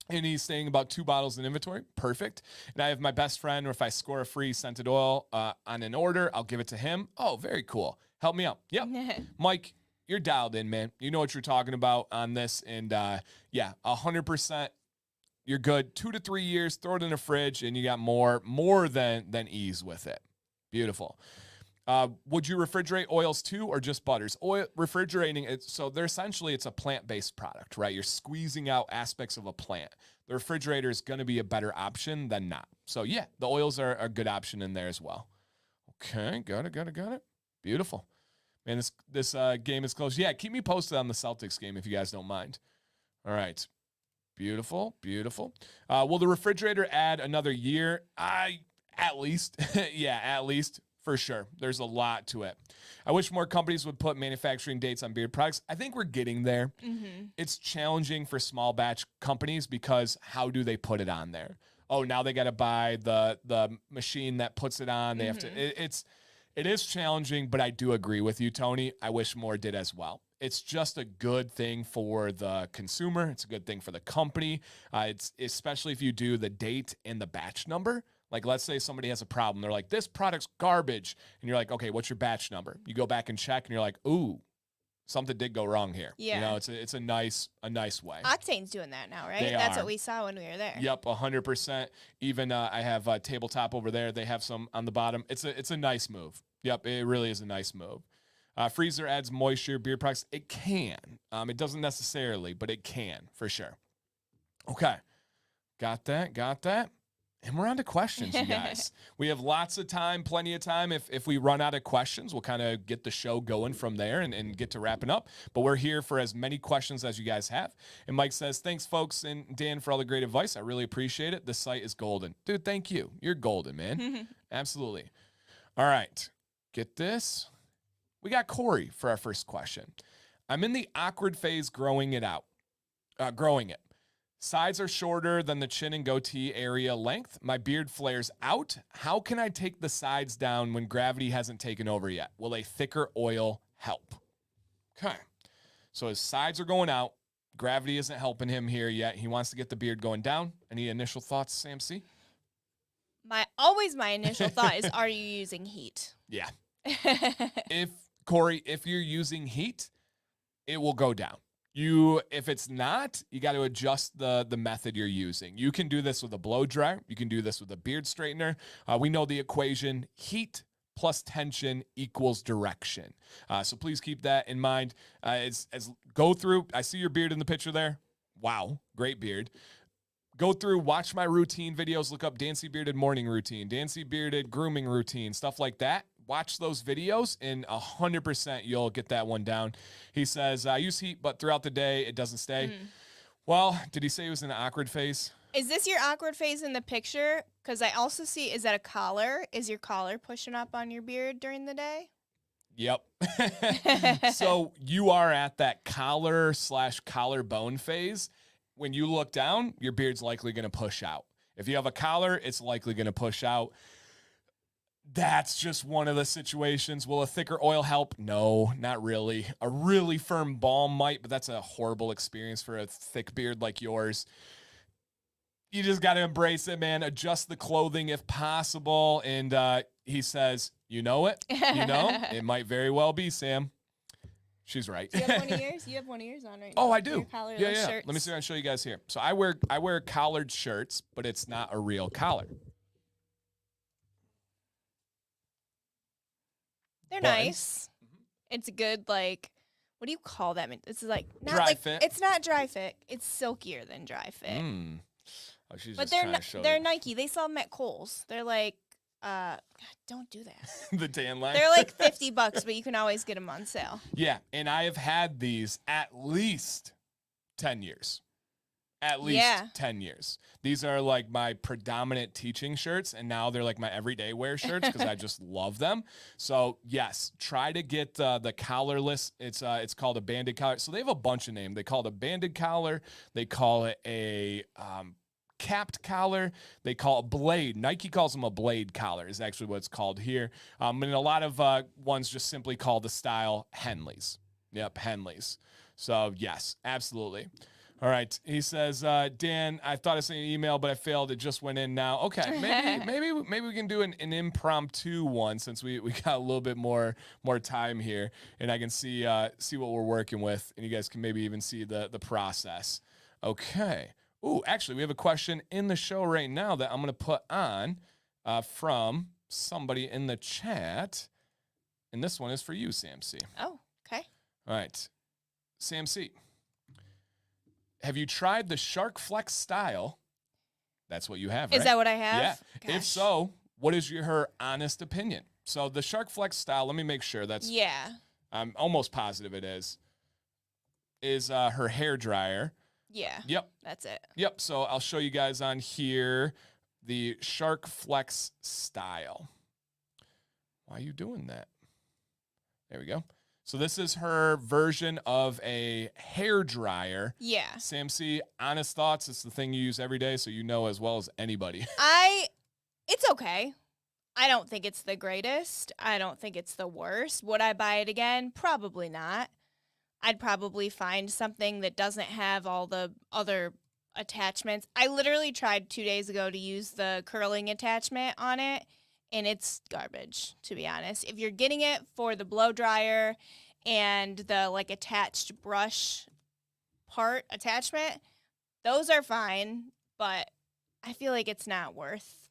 And he's saying about 2 bottles in inventory. Perfect. And I have my best friend, or if I score a free scented oil on an order, I'll give it to him. Oh, very cool. Help me out. Yep. Mike, you're dialed in, man. You know what you're talking about on this. And yeah, 100%. You're good. 2 to 3 years, throw it in a fridge, and you got more than ease with it. Beautiful. Would you refrigerate oils too, or just butters? Oil refrigerating, it's a plant-based product, right? You're squeezing out aspects of a plant. The refrigerator is going to be a better option than not. So yeah, the oils are a good option in there as well. Okay, got it. Beautiful. Man, this game is close. Yeah, keep me posted on the Celtics game if you guys don't mind. All right. Beautiful. Will the refrigerator add another year? At least. Yeah, at least. For sure. There's a lot to it. I wish more companies would put manufacturing dates on beard products. I think we're getting there. It's challenging for small batch companies because how do they put it on there? Oh, now they got to buy the machine that puts it on. They have to. It is challenging, but I do agree with you, Tony. I wish more did as well. It's just a good thing for the consumer. It's a good thing for the company. It's especially if you do the date and the batch number. Like, let's say somebody has a problem. They're like, this product's garbage. And you're like, okay, what's your batch number? You go back and check, and you're like, ooh, something did go wrong here. Yeah. You know, it's a nice way. Octane's doing that now, right? That's what we saw when we were there. Yep, 100%. Even I have a tabletop over there. They have some on the bottom. It's a nice move. Yep, it really is a nice move. Freezer adds moisture, beard products. It can. It doesn't necessarily, but it can for sure. Okay. Got that. And we're on to questions, you guys. We have lots of time, plenty of time. If we run out of questions, we'll kind of get the show going from there and get to wrapping up. But we're here for as many questions as you guys have. And Mike says, thanks, folks, and Dan, for all the great advice. I really appreciate it. The site is golden. Dude, thank you. You're golden, man. Absolutely. All right. Get this. We got Corey for our first question. I'm in the awkward phase growing it. Sides are shorter than the chin and goatee area length. My beard flares out. How can I take the sides down when gravity hasn't taken over yet? Will a thicker oil help? Okay. So his sides are going out. Gravity isn't helping him here yet. He wants to get the beard going down. Any initial thoughts, Sam C? My initial thought is, are you using heat? Yeah. If Corey, if you're using heat, it will go down. If it's not, you got to adjust the method you're using. You can do this with a blow dryer. You can do this with a beard straightener. We know the equation: heat plus tension equals direction. So please keep that in mind. As go through, I see your beard in the picture there. Wow, great beard. Go through, watch my routine videos, look up Dancy Bearded morning routine, Dancy Bearded grooming routine, stuff like that. Watch those videos and 100% you'll get that one down. He says, I use heat, but throughout the day, it doesn't stay. Well, did he say he was in an awkward phase? Is this your awkward phase in the picture? Because I also see, is that a collar? Is your collar pushing up on your beard during the day? Yep. So you are at that collar/collarbone phase. When you look down, your beard's likely going to push out. If you have a collar, it's likely going to push out. That's just one of the situations. Will a thicker oil help? No, not really. A really firm balm might, but that's a horrible experience for a thick beard like yours. You just got to embrace it, man. Adjust the clothing if possible. And he says, you know it. You know, it might very well be, Sam. She's right. Do you have one of yours? You have one of yours on right now. Oh, I do. Yeah. Shirts. Let me see if I can show you guys here. So I wear collared shirts, but it's not a real collar. They're Buttons. nice. It's a good, like, what do you call that? It's like not Dry like fit. It's not dry fit. It's silkier than dry fit. Oh, she's But just trying to show they're you. Nike. They sell them at Kohl's. They're like, God, don't do that. The tan line. They're like $50, but you can always get them on sale. Yeah, and I have had these at least 10 years. At least 10 years. These are like my predominant teaching shirts, and now they're like my everyday wear shirts because I just love them. So yes, try to get the collarless. It's called a banded collar. So they have a bunch of names. They call it a banded collar. They call it a capped collar. They call it blade. Nike calls them a blade collar is actually what it's called here. And a lot of ones just simply call the style Henleys. Yep, Henleys. So yes, absolutely. All right. He says, Dan, I thought I sent you an email, but I failed. It just went in now. Okay. Maybe we can do an impromptu one since we got a little bit more time here, and I can see what we're working with, and you guys can maybe even see the process. Okay. Ooh, actually, we have a question in the show right now that I'm going to put on from somebody in the chat, and this one is for you, Sam C. Oh, okay. All right. Sam C. Have you tried the Shark Flex style? That's what you have, right? Is that what I have? Yeah. Gosh. If so, what is her honest opinion? So the Shark Flex style, let me make sure that's... Yeah. I'm almost positive it is her hair dryer. Yeah. Yep. That's it. Yep. So I'll show you guys on here the Shark Flex style. Why are you doing that? There we go. So this is her version of a hair dryer. Yeah. Sam C, honest thoughts. It's the thing you use every day, so you know as well as anybody. It's okay. I don't think it's the greatest. I don't think it's the worst. Would I buy it again? Probably not. I'd probably find something that doesn't have all the other attachments. I literally tried 2 days ago to use the curling attachment on it, and it's garbage, to be honest. If you're getting it for the blow dryer and the like attached brush part attachment, those are fine, but I feel like it's not worth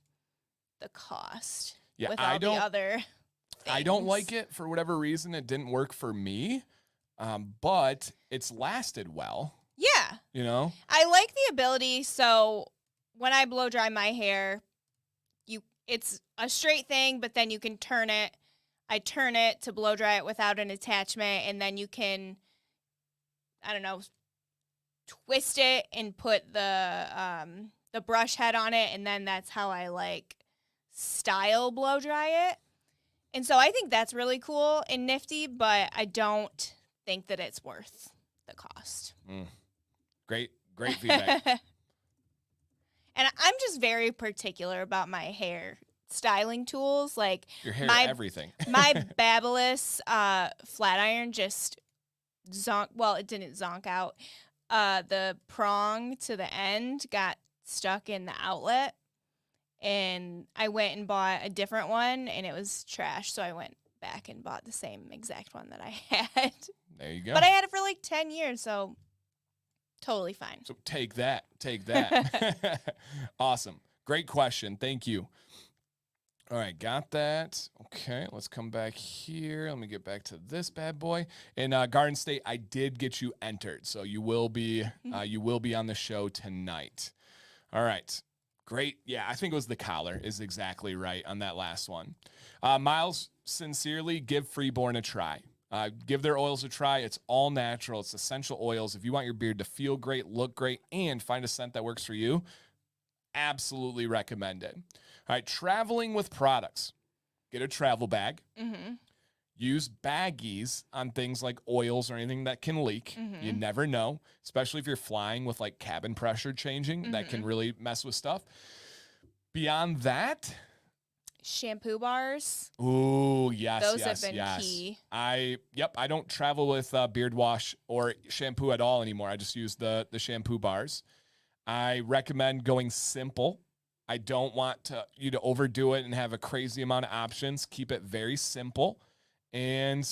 the cost. Yeah, with all the other I don't things. like it for whatever reason. It didn't work for me, but it's lasted well. Yeah. You know? I like the ability, so when I blow dry my hair, it's a straight thing, but then you can turn it. I turn it to blow dry it without an attachment, and then you can, I don't know, twist it and put the brush head on it, and then that's how I like style blow dry it. And so I think that's really cool and nifty, but I don't think that it's worth the cost. Great feedback. And I'm just very particular about my hair styling tools. Like Your hair, everything. my Babyliss flat iron just it didn't zonk out. the prong to the end got stuck in the outlet, and I went and bought a different one, and it was trash. So I went back and bought the same exact one that I had. There you go. But I had it for like 10 years, so totally fine. So take that. Take that. Awesome. Great question. Thank you. All right, got that. Okay, let's come back here. Let me get back to this bad boy. In Garden State, I did get you entered, so you will be on the show tonight. All right, great. Yeah, I think it was the collar is exactly right on that last one. Miles, sincerely, give Freeborn a try. Give their oils a try. It's all natural. It's essential oils. If you want your beard to feel great, look great, and find a scent that works for you, absolutely recommend it. All right, traveling with products. Get a travel bag. Mm-hmm. Use baggies on things like oils or anything that can leak. Mm-hmm. You never know, especially if you're flying with like cabin pressure changing. That can really mess with stuff. Beyond that, shampoo bars. ooh, yes, Those yes, have been yes. key. I don't travel with beard wash or shampoo at all anymore. I just use the shampoo bars. I recommend going simple. I don't want you to overdo it and have a crazy amount of options. Keep it very simple. And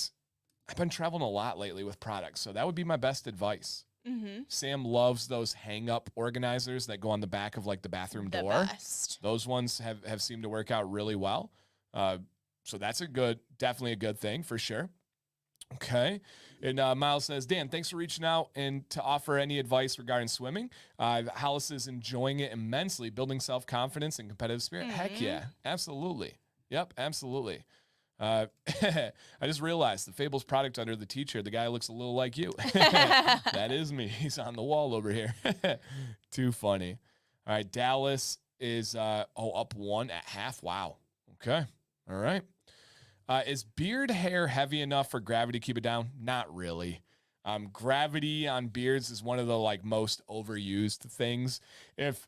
I've been traveling a lot lately with products, so that would be my best advice. Mm-hmm. Sam loves those hang-up organizers that go on the back of like the bathroom door. Best. Those ones have seemed to work out really well. So that's definitely a good thing for sure. Okay. And Miles says, Dan, thanks for reaching out and to offer any advice regarding swimming. Hollis is enjoying it immensely, building self-confidence and competitive spirit. Heck yeah. Absolutely. Yep, absolutely. I just realized the Fables product under the teacher, the guy looks a little like you. That is me. He's on the wall over here. Too funny. All right. Dallas is up 1 at half. Wow. Okay. All right. Is beard hair heavy enough for gravity to keep it down? Not really. Gravity on beards is one of the like most overused things. If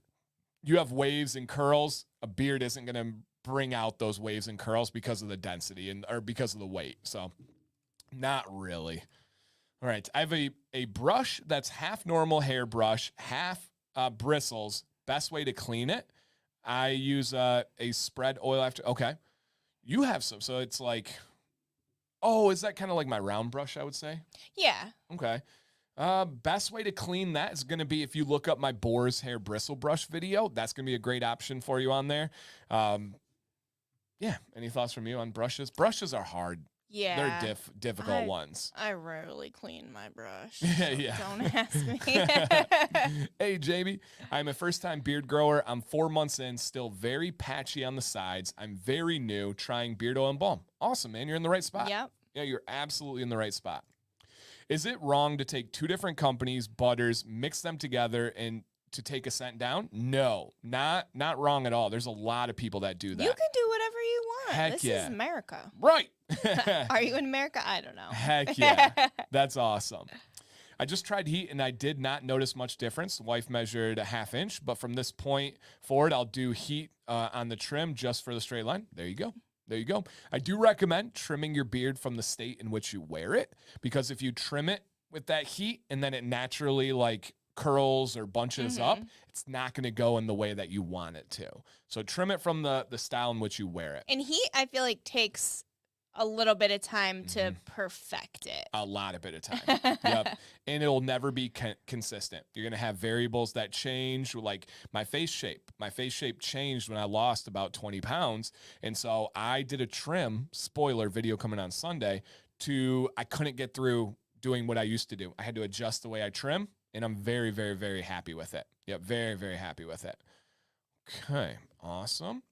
you have waves and curls, a beard isn't going to bring out those waves and curls because of the density or because of the weight. So not really. All right. I have a brush that's half normal hair brush, half bristles. Best way to clean it. I use a spread oil after. Okay. You have some. So it's like, oh, is that kind of like my round brush, I would say? Yeah. Okay. Best way to clean that is going to be if you look up my Boar's Hair Bristle Brush video. That's going to be a great option for you on there. Yeah. Any thoughts from you on brushes? Brushes are hard. Yeah. They're difficult ones. I rarely clean my brush. Yeah. Don't ask me. Hey, Jamie. I'm a first-time beard grower. I'm 4 months in, still very patchy on the sides. I'm very new, trying beard oil and balm. Awesome, man. You're in the right spot. Yep. Yeah, you're absolutely in the right spot. Is it wrong to take 2 different companies, butters, mix them together, and to take a scent down? No, not wrong at all. There's a lot of people that do that. You can do whatever you want. Heck this yeah. is America. Right. Are you in America? I don't know. Heck yeah. That's awesome. I just tried heat and I did not notice much difference. The wife measured a 1/2 inch, but from this point forward, I'll do heat on the trim just for the straight line. There you go. There you go. I do recommend trimming your beard from the state in which you wear it, because if you trim it with that heat and then it naturally like curls or bunches up, it's not going to go in the way that you want it to. So trim it from the style in which you wear it. And heat, I feel like, takes a little bit of time to perfect it. A lot of bit of time. Yep. And it'll never be consistent. You're going to have variables that change, like my face shape. My face shape changed when I lost about 20 pounds. And so I did a trim, spoiler video coming on Sunday, I couldn't get through doing what I used to do. I had to adjust the way I trim, and I'm very, very, very happy with it. Yep. Very, very happy with it. Okay. Awesome.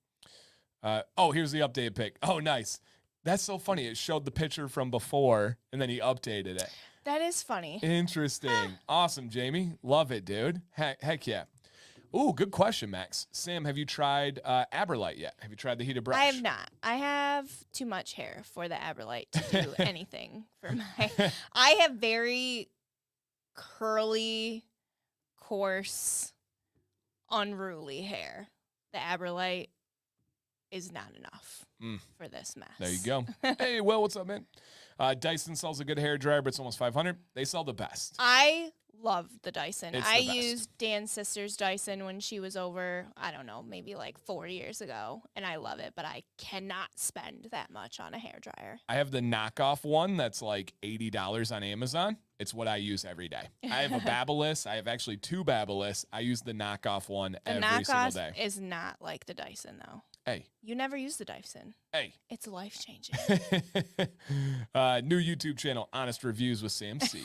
Here's the updated pic. Oh, nice. That's so funny. It showed the picture from before, and then he updated it. That is funny. Interesting. Awesome, Jamie. Love it, dude. Heck yeah. Ooh, good question, Max. Sam, have you tried Aberlite yet? Have you tried the heated brush? I have not. I have too much hair for the Aberlite to do anything for my... I have very curly, coarse, unruly hair. The Aberlite is not enough for this mess. There you go. Hey, Will, what's up, man? Dyson sells a good hair dryer, but it's almost $500. They sell the best. I love the Dyson. It's I the best. used Dan's sister's Dyson when she was over, I don't know, maybe like 4 years ago, and I love it, but I cannot spend that much on a hairdryer. I have the knockoff one that's like $80 on Amazon. It's what I use every day. I have a Babyliss. I have actually 2 Babyliss. I use the knockoff one The every single knockoff day. is not like the Dyson, though. Hey. You never use the Dyson. Hey. It's life-changing. New YouTube channel, Honest Reviews with Sam C.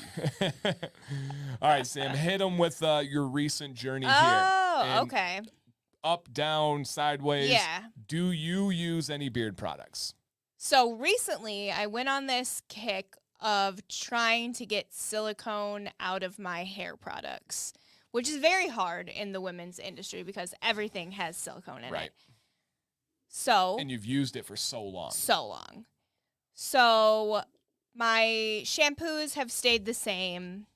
All right, Sam, hit them with your recent journey here. Oh, And okay. Up, down, sideways. Yeah. Do you use any beard products? So recently, I went on this kick of trying to get silicone out of my hair products, which is very hard in the women's industry because everything has silicone in Right. it. So, And you've used it for so long. So my shampoos have stayed the same.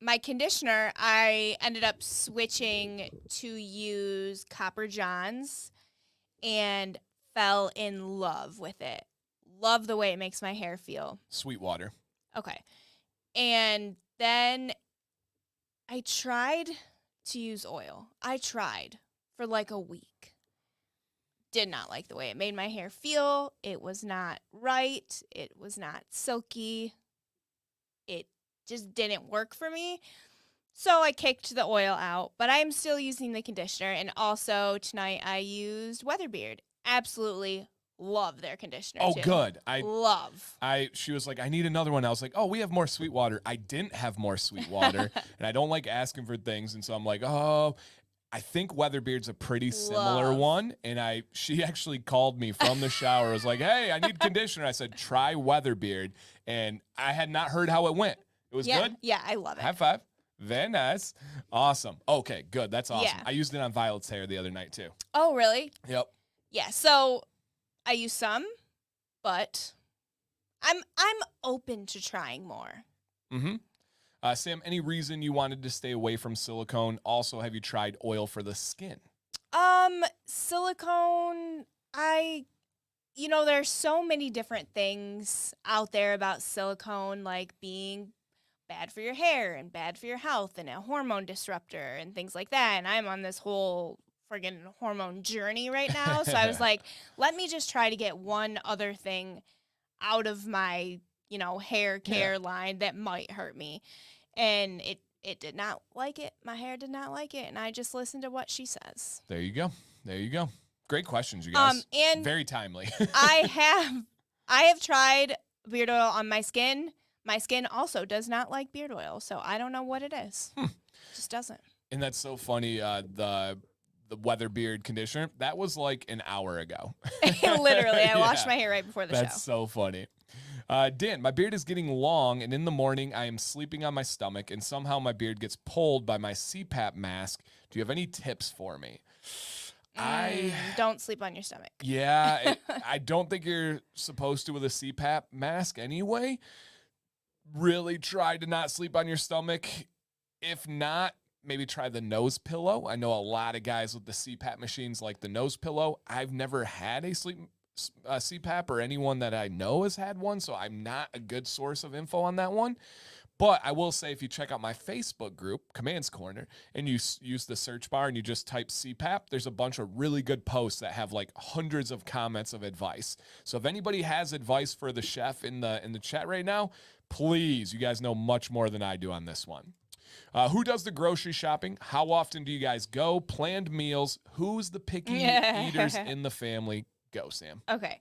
My conditioner, I ended up switching to use Copper John's and fell in love with it. Love the way it makes my hair feel. Sweetwater. Okay. And then I tried to use oil. I tried for like a week. Did not like the way it made my hair feel. It was not right. It was not silky. It just didn't work for me. So I kicked the oil out, but I'm still using the conditioner. And also tonight I used Weatherbeard. Absolutely love their conditioner Oh, too. good. She was like, I need another one. I was like, oh, we have more Sweetwater. I didn't have more Sweetwater, and I don't like asking for things. And so I'm like, oh, I think Weatherbeard's a pretty similar one. And she actually called me from the shower. I was like, hey, I need conditioner. I said, try Weatherbeard. And I had not heard how it went. It was good? Yeah, I love it. High five. Very nice. Awesome. Okay, good. That's awesome. Yeah. I used it on Violet's hair the other night too. Oh, really? Yep. Yeah, so I use some, but I'm open to trying more. Mm-hmm. Sam, any reason you wanted to stay away from silicone? Also, have you tried oil for the skin? Silicone, there's so many different things out there about silicone, like being bad for your hair and bad for your health and a hormone disruptor and things like that. And I'm on this whole friggin' hormone journey right now. So I was like, let me just try to get one other thing out of my, hair care line that might hurt me. And it did not like it. My hair did not like it. And I just listened to what she says. There you go. Great questions, you guys. And very timely. I have tried beard oil on my skin. My skin also does not like beard oil, so I don't know what it is. It just doesn't. And that's so funny. The Weatherbeard conditioner, that was like an hour ago. Literally, I washed my hair right before the show. That's so funny. Dan, my beard is getting long, and in the morning I am sleeping on my stomach, and somehow my beard gets pulled by my CPAP mask. Do you have any tips for me? I don't sleep on your stomach. Yeah, I don't think you're supposed to with a CPAP mask anyway. Really try to not sleep on your stomach. If not, maybe try the nose pillow. I know a lot of guys with the CPAP machines like the nose pillow. I've never had a CPAP or anyone that I know has had one, so I'm not a good source of info on that one. But I will say, if you check out my Facebook group, Commands Corner, and you use the search bar and you just type CPAP, there's a bunch of really good posts that have like hundreds of comments of advice. So if anybody has advice for the chef in the chat right now, please, you guys know much more than I do on this one. Who does the grocery shopping? How often do you guys go? Planned meals? Who's the picky eaters in the family? Go, Sam. Okay.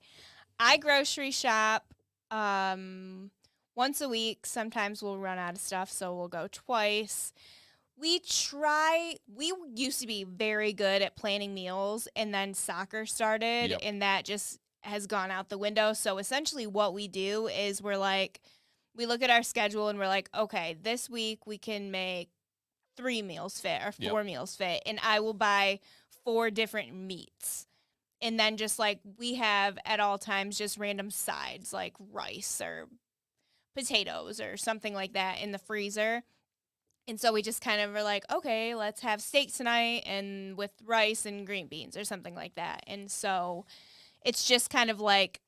I grocery shop once a week. Sometimes we'll run out of stuff, so we'll go twice. We used to be very good at planning meals, and then soccer started, and that just has gone out the window. So essentially what we do is we look at our schedule and we're like, okay, this week we can make 3 meals fit or 4 meals fit, and I will buy 4 different meats. And then just like we have at all times just random sides like rice or potatoes or something like that in the freezer. And so we just kind of were like, okay, let's have steak tonight and with rice and green beans or something like that. And so it's just kind of like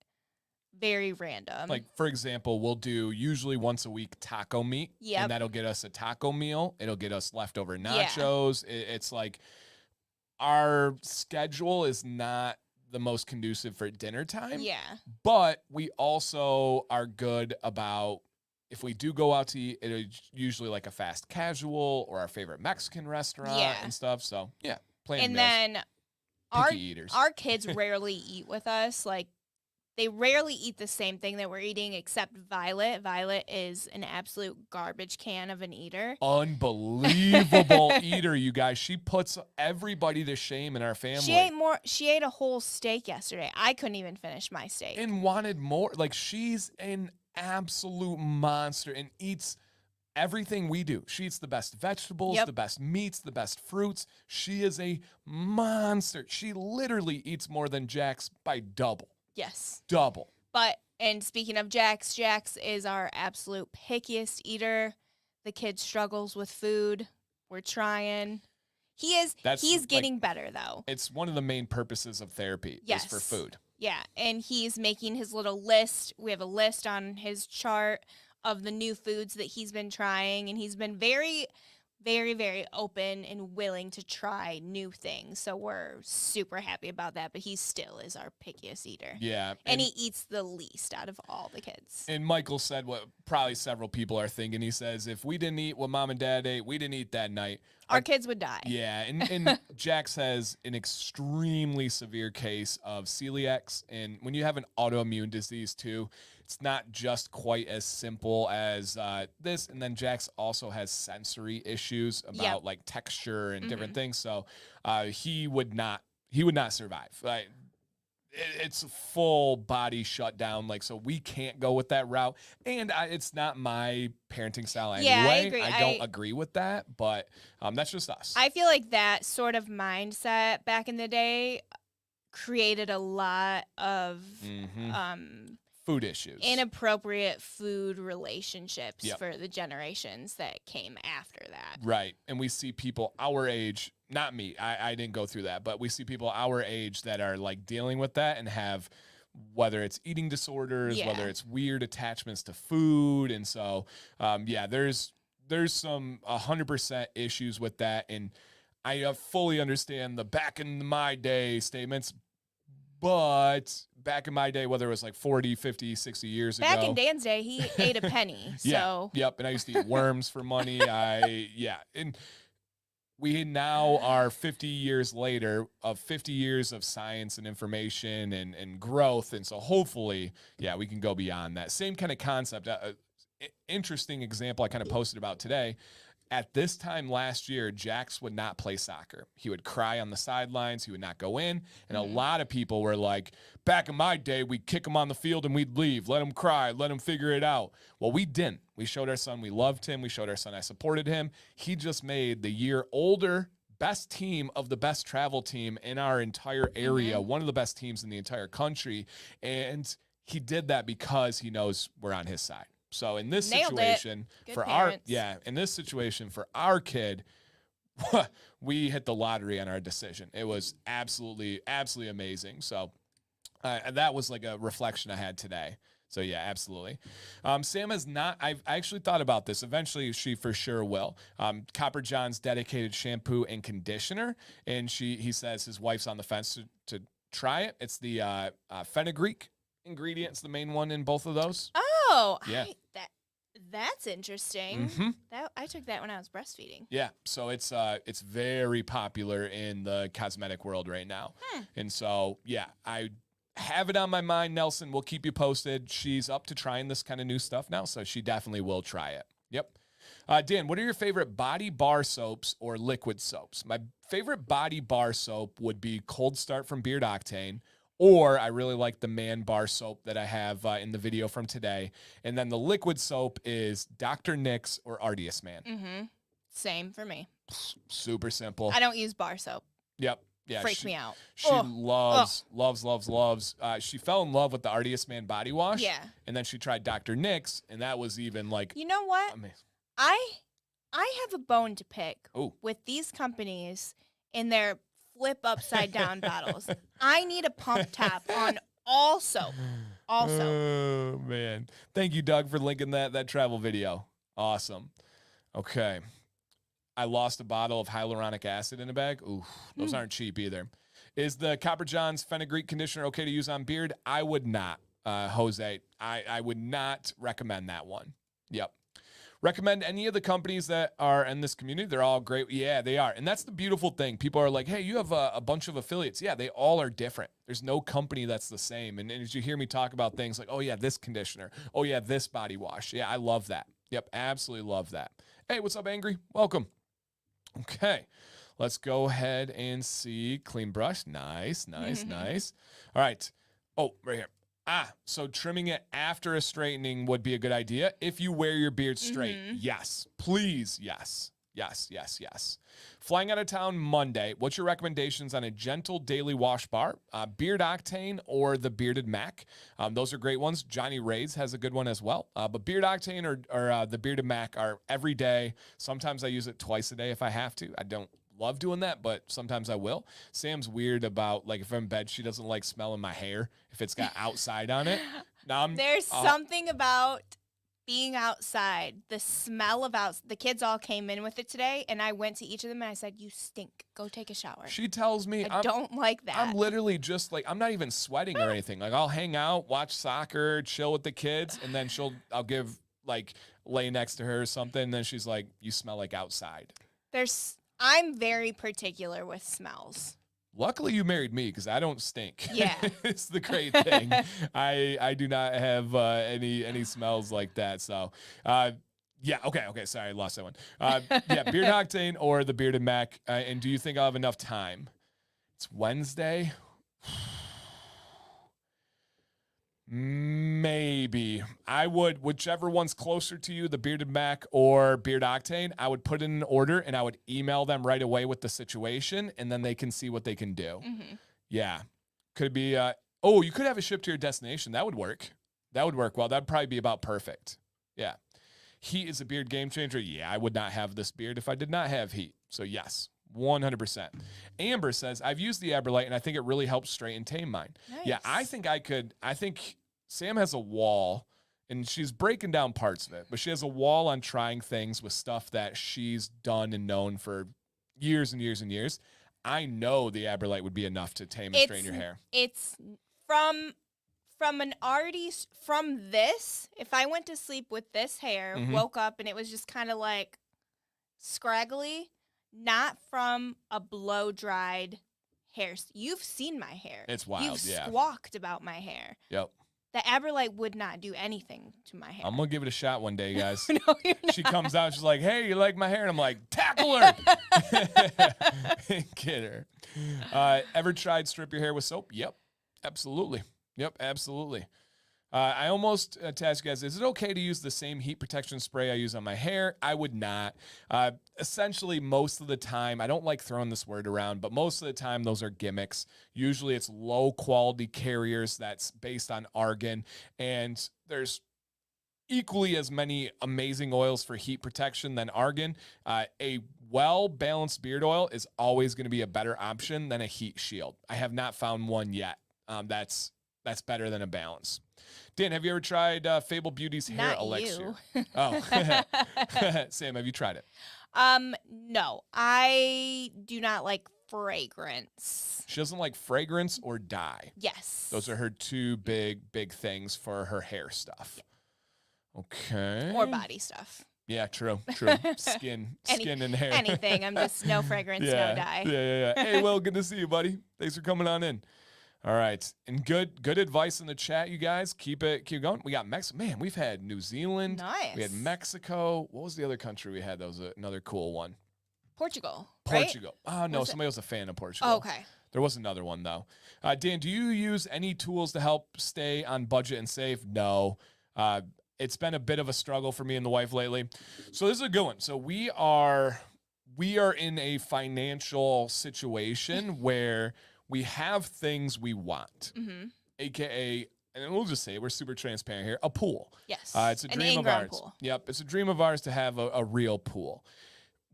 very random. Like, for example, we'll do usually once a week taco meat. Yep. And that'll get us a taco meal. It'll get us leftover Yeah. nachos. It's like our schedule is not the most conducive for dinner time. Yeah. But we also are good about if we do go out to eat, it's usually like a fast casual or our favorite Mexican restaurant Yeah. and stuff. So, yeah, plain And meals. then Picky eaters. our kids rarely eat with us. Like, they rarely eat the same thing that we're eating except Violet. Violet is an absolute garbage can of an eater. Unbelievable eater, you guys. She puts everybody to shame in our family. She ate a whole steak yesterday. I couldn't even finish my steak. And wanted more. Like, she's an absolute monster and eats everything we do. She eats the best vegetables, Yep. the best meats, the best fruits. She is a monster. She literally eats more than Jax by double. Yes. Double. And speaking of Jax, Jax is our absolute pickiest eater. The kid struggles with food. We're trying. He's getting better, though. It's one of the main purposes of therapy is for food. Yeah, and he's making his little list. We have a list on his chart of the new foods that he's been trying, and he's been very, very, very open and willing to try new things. So we're super happy about that, but he still is our pickiest eater. Yeah. And he eats the least out of all the kids. And Michael said what probably several people are thinking. He says, if we didn't eat what mom and dad ate, we didn't eat that night. Our kids would die. Yeah, and Jax has an extremely severe case of celiacs. And when you have an autoimmune disease too, it's not just quite as simple as this. And then Jax also has sensory issues about like texture and different things. So he would not survive. Like, it's a full body shutdown. Like, so we can't go with that route. And it's not my parenting style anyway. Yeah, I agree. I don't agree with that, but that's just us. I feel like that sort of mindset back in the day created a lot of food issues, inappropriate food relationships for the generations that came after that. Right. And we see people our age, not me, I didn't go through that, but we see people our age that are like dealing with that and have, whether it's eating disorders, whether it's weird attachments to food. And so, there's some 100% issues with that. And I fully understand the back in my day statements, but back in my day, whether it was like 40, 50, 60 years ago. Back in Dan's day, he ate a penny. So. Yep. And I used to eat worms for money. And we now are 50 years later of 50 years of science and information and growth. And so hopefully, we can go beyond that. Same kind of concept. Interesting example I kind of posted about today. At this time last year, Jax would not play soccer. He would cry on the sidelines. He would not go in. And a lot of people were like, back in my day, we'd kick him on the field and we'd leave. Let him cry. Let him figure it out. Well, we didn't. We showed our son we loved him. We showed our son I supported him. He just made the year older best team of the best travel team in our entire area, one of the best teams in the entire country. And he did that because he knows we're on his side. So in this situation for our kid, we hit the lottery on our decision. It was absolutely, absolutely amazing. So that was like a reflection I had today. So yeah, absolutely. Sam has not, I actually thought about this. Eventually she for sure will. Copper John's dedicated shampoo and conditioner. And he says his wife's on the fence to try it. It's the fenugreek ingredient. It's the main one in both of those. Oh, yeah. That's interesting. I took that when I was breastfeeding. Yeah, so it's very popular in the cosmetic world right now. And so, I have it on my mind, Nelson. We'll keep you posted. She's up to trying this kind of new stuff now, so she definitely will try it. Yep. Dan, what are your favorite body bar soaps or liquid soaps? My favorite body bar soap would be Cold Start from Beard Octane. Or I really like the Man Bar soap that I have in the video from today. And then the liquid soap is Dr. Nick's or Artius Man. Same for me. Super simple. I don't use bar soap. Yep. Yeah. Freaks me out. She loves. She fell in love with the Artius Man body wash. Yeah. And then she tried Dr. Nick's, and that was even like. You know what? Amazing. I have a bone to pick with these companies in their flip upside down bottles. I need a pump top on Also, Oh man. Thank you, Doug, for linking that travel video. Awesome. Okay. I lost a bottle of hyaluronic acid in a bag. Ooh, those aren't cheap either. Is the Copper John's fenugreek conditioner okay to use on beard? I would not, Jose. I would not recommend that one. Yep. Recommend any of the companies that are in this community. They're all great. Yeah, they are. And that's the beautiful thing. People are like, hey, you have a bunch of affiliates. Yeah, they all are different. There's no company that's the same. And as you hear me talk about things like, oh, yeah, this conditioner. Oh, yeah, this body wash. Yeah, I love that. Yep, absolutely love that. Hey, what's up, Angry? Welcome. Okay, let's go ahead and see. Clean brush. Nice, nice, nice. All right. Oh, right here. So trimming it after a straightening would be a good idea if you wear your beard straight. Yes, please. Yes, yes, yes, yes. Flying out of town Monday. What's your recommendations on a gentle daily wash bar? Beard Octane or the Bearded Mac? Those are great ones. Johnny Ray's has a good one as well. But Beard Octane or the Bearded Mac are every day. Sometimes I use it twice a day if I have to. I don't love doing that, but sometimes I will. Sam's weird about, like, if I'm in bed, she doesn't like smelling my hair if it's got outside on it. Now there's something about being outside, the smell of the kids all came in with it today, and I went to each of them and I said, you stink. Go take a shower. She tells me I don't like that. I'm literally just like, I'm not even sweating or anything. Like, I'll hang out, watch soccer, chill with the kids, and then I'll give, like, lay next to her or something, and then she's like, you smell like outside. I'm very particular with smells. Luckily, you married me because I don't stink. Yeah. It's the great thing. I do not have any smells like that. So, yeah. Okay. Sorry, I lost that one. Yeah, Beard Octane or the Bearded Mac. And do you think I'll have enough time? It's Wednesday. Maybe. I would, whichever one's closer to you, the Bearded Mac or Beard Octane, I would put in an order and I would email them right away with the situation, and then they can see what they can do. Yeah. Could it be, you could have it shipped to your destination. That would work. That would work well. That'd probably be about perfect. Yeah. Heat is a beard game changer. Yeah, I would not have this beard if I did not have heat. So yes. 100%. Amber says, I've used the Aberlite and I think it really helps straighten tame mine. Nice. Yeah, I think Sam has a wall, and she's breaking down parts of it, but she has a wall on trying things with stuff that she's done and known for years and years and years. I know the Aberlite would be enough to tame and straighten your hair. It's from this, if I went to sleep with this hair, woke up and it was just kind of like scraggly, not from a blow-dried hair. You've seen my hair. It's wild, You've squawked about my hair. Yep. The Aberlite would not do anything to my hair. I'm going to give it a shot one day, guys. No, you're not. She comes out, she's like, hey, you like my hair? And I'm like, tackle her. Get her. Ever tried strip your hair with soap? Yep, absolutely. Yep, absolutely. I almost to ask you guys, is it okay to use the same heat protection spray I use on my hair? I would not. Essentially, most of the time, I don't like throwing this word around, but most of the time, those are gimmicks. Usually, it's low-quality carriers that's based on argan, and there's equally as many amazing oils for heat protection than argan. A well-balanced beard oil is always going to be a better option than a heat shield. I have not found one yet that's better than a balance. Dan, have you ever tried Fable Beauty's hair elixir? Oh, Sam, have you tried it? No, I do not like fragrance. She doesn't like fragrance or dye. Yes. Those are her two big things for her hair stuff. Yeah. Okay. Or body stuff. Yeah, true. Skin and hair. Anything. I'm just no fragrance, no dye. Yeah. Hey, Will, good to see you, buddy. Thanks for coming on in. All right. And good advice in the chat, you guys. Keep going. We got Mexico. Man, we've had New Zealand. Nice. We had Mexico. What was the other country we had? That was another cool one. Portugal. Portugal. Right? Oh, no. Somebody was a fan of Portugal. Oh, okay. There was another one, though. Dan, do you use any tools to help stay on budget and save? No. It's been a bit of a struggle for me and the wife lately. So this is a good one. So we are in a financial situation where we have things we want, AKA, and we'll just say we're super transparent here, a pool. Yes. It's a dream of ours. Pool. Yep. It's a dream of ours to have a real pool.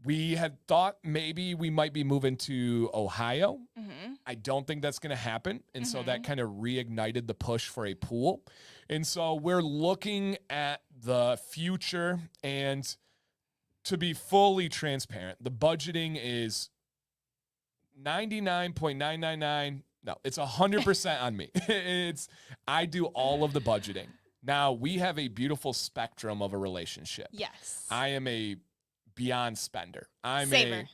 We had thought maybe we might be moving to Ohio I don't think that's going to happen. And so that kind of reignited the push for a pool. And so we're looking at the future, and to be fully transparent, the budgeting is 99.999. No, it's 100% on me. I do all of the budgeting. Now, we have a beautiful spectrum of a relationship. Yes. I am a beyond spender. Saver.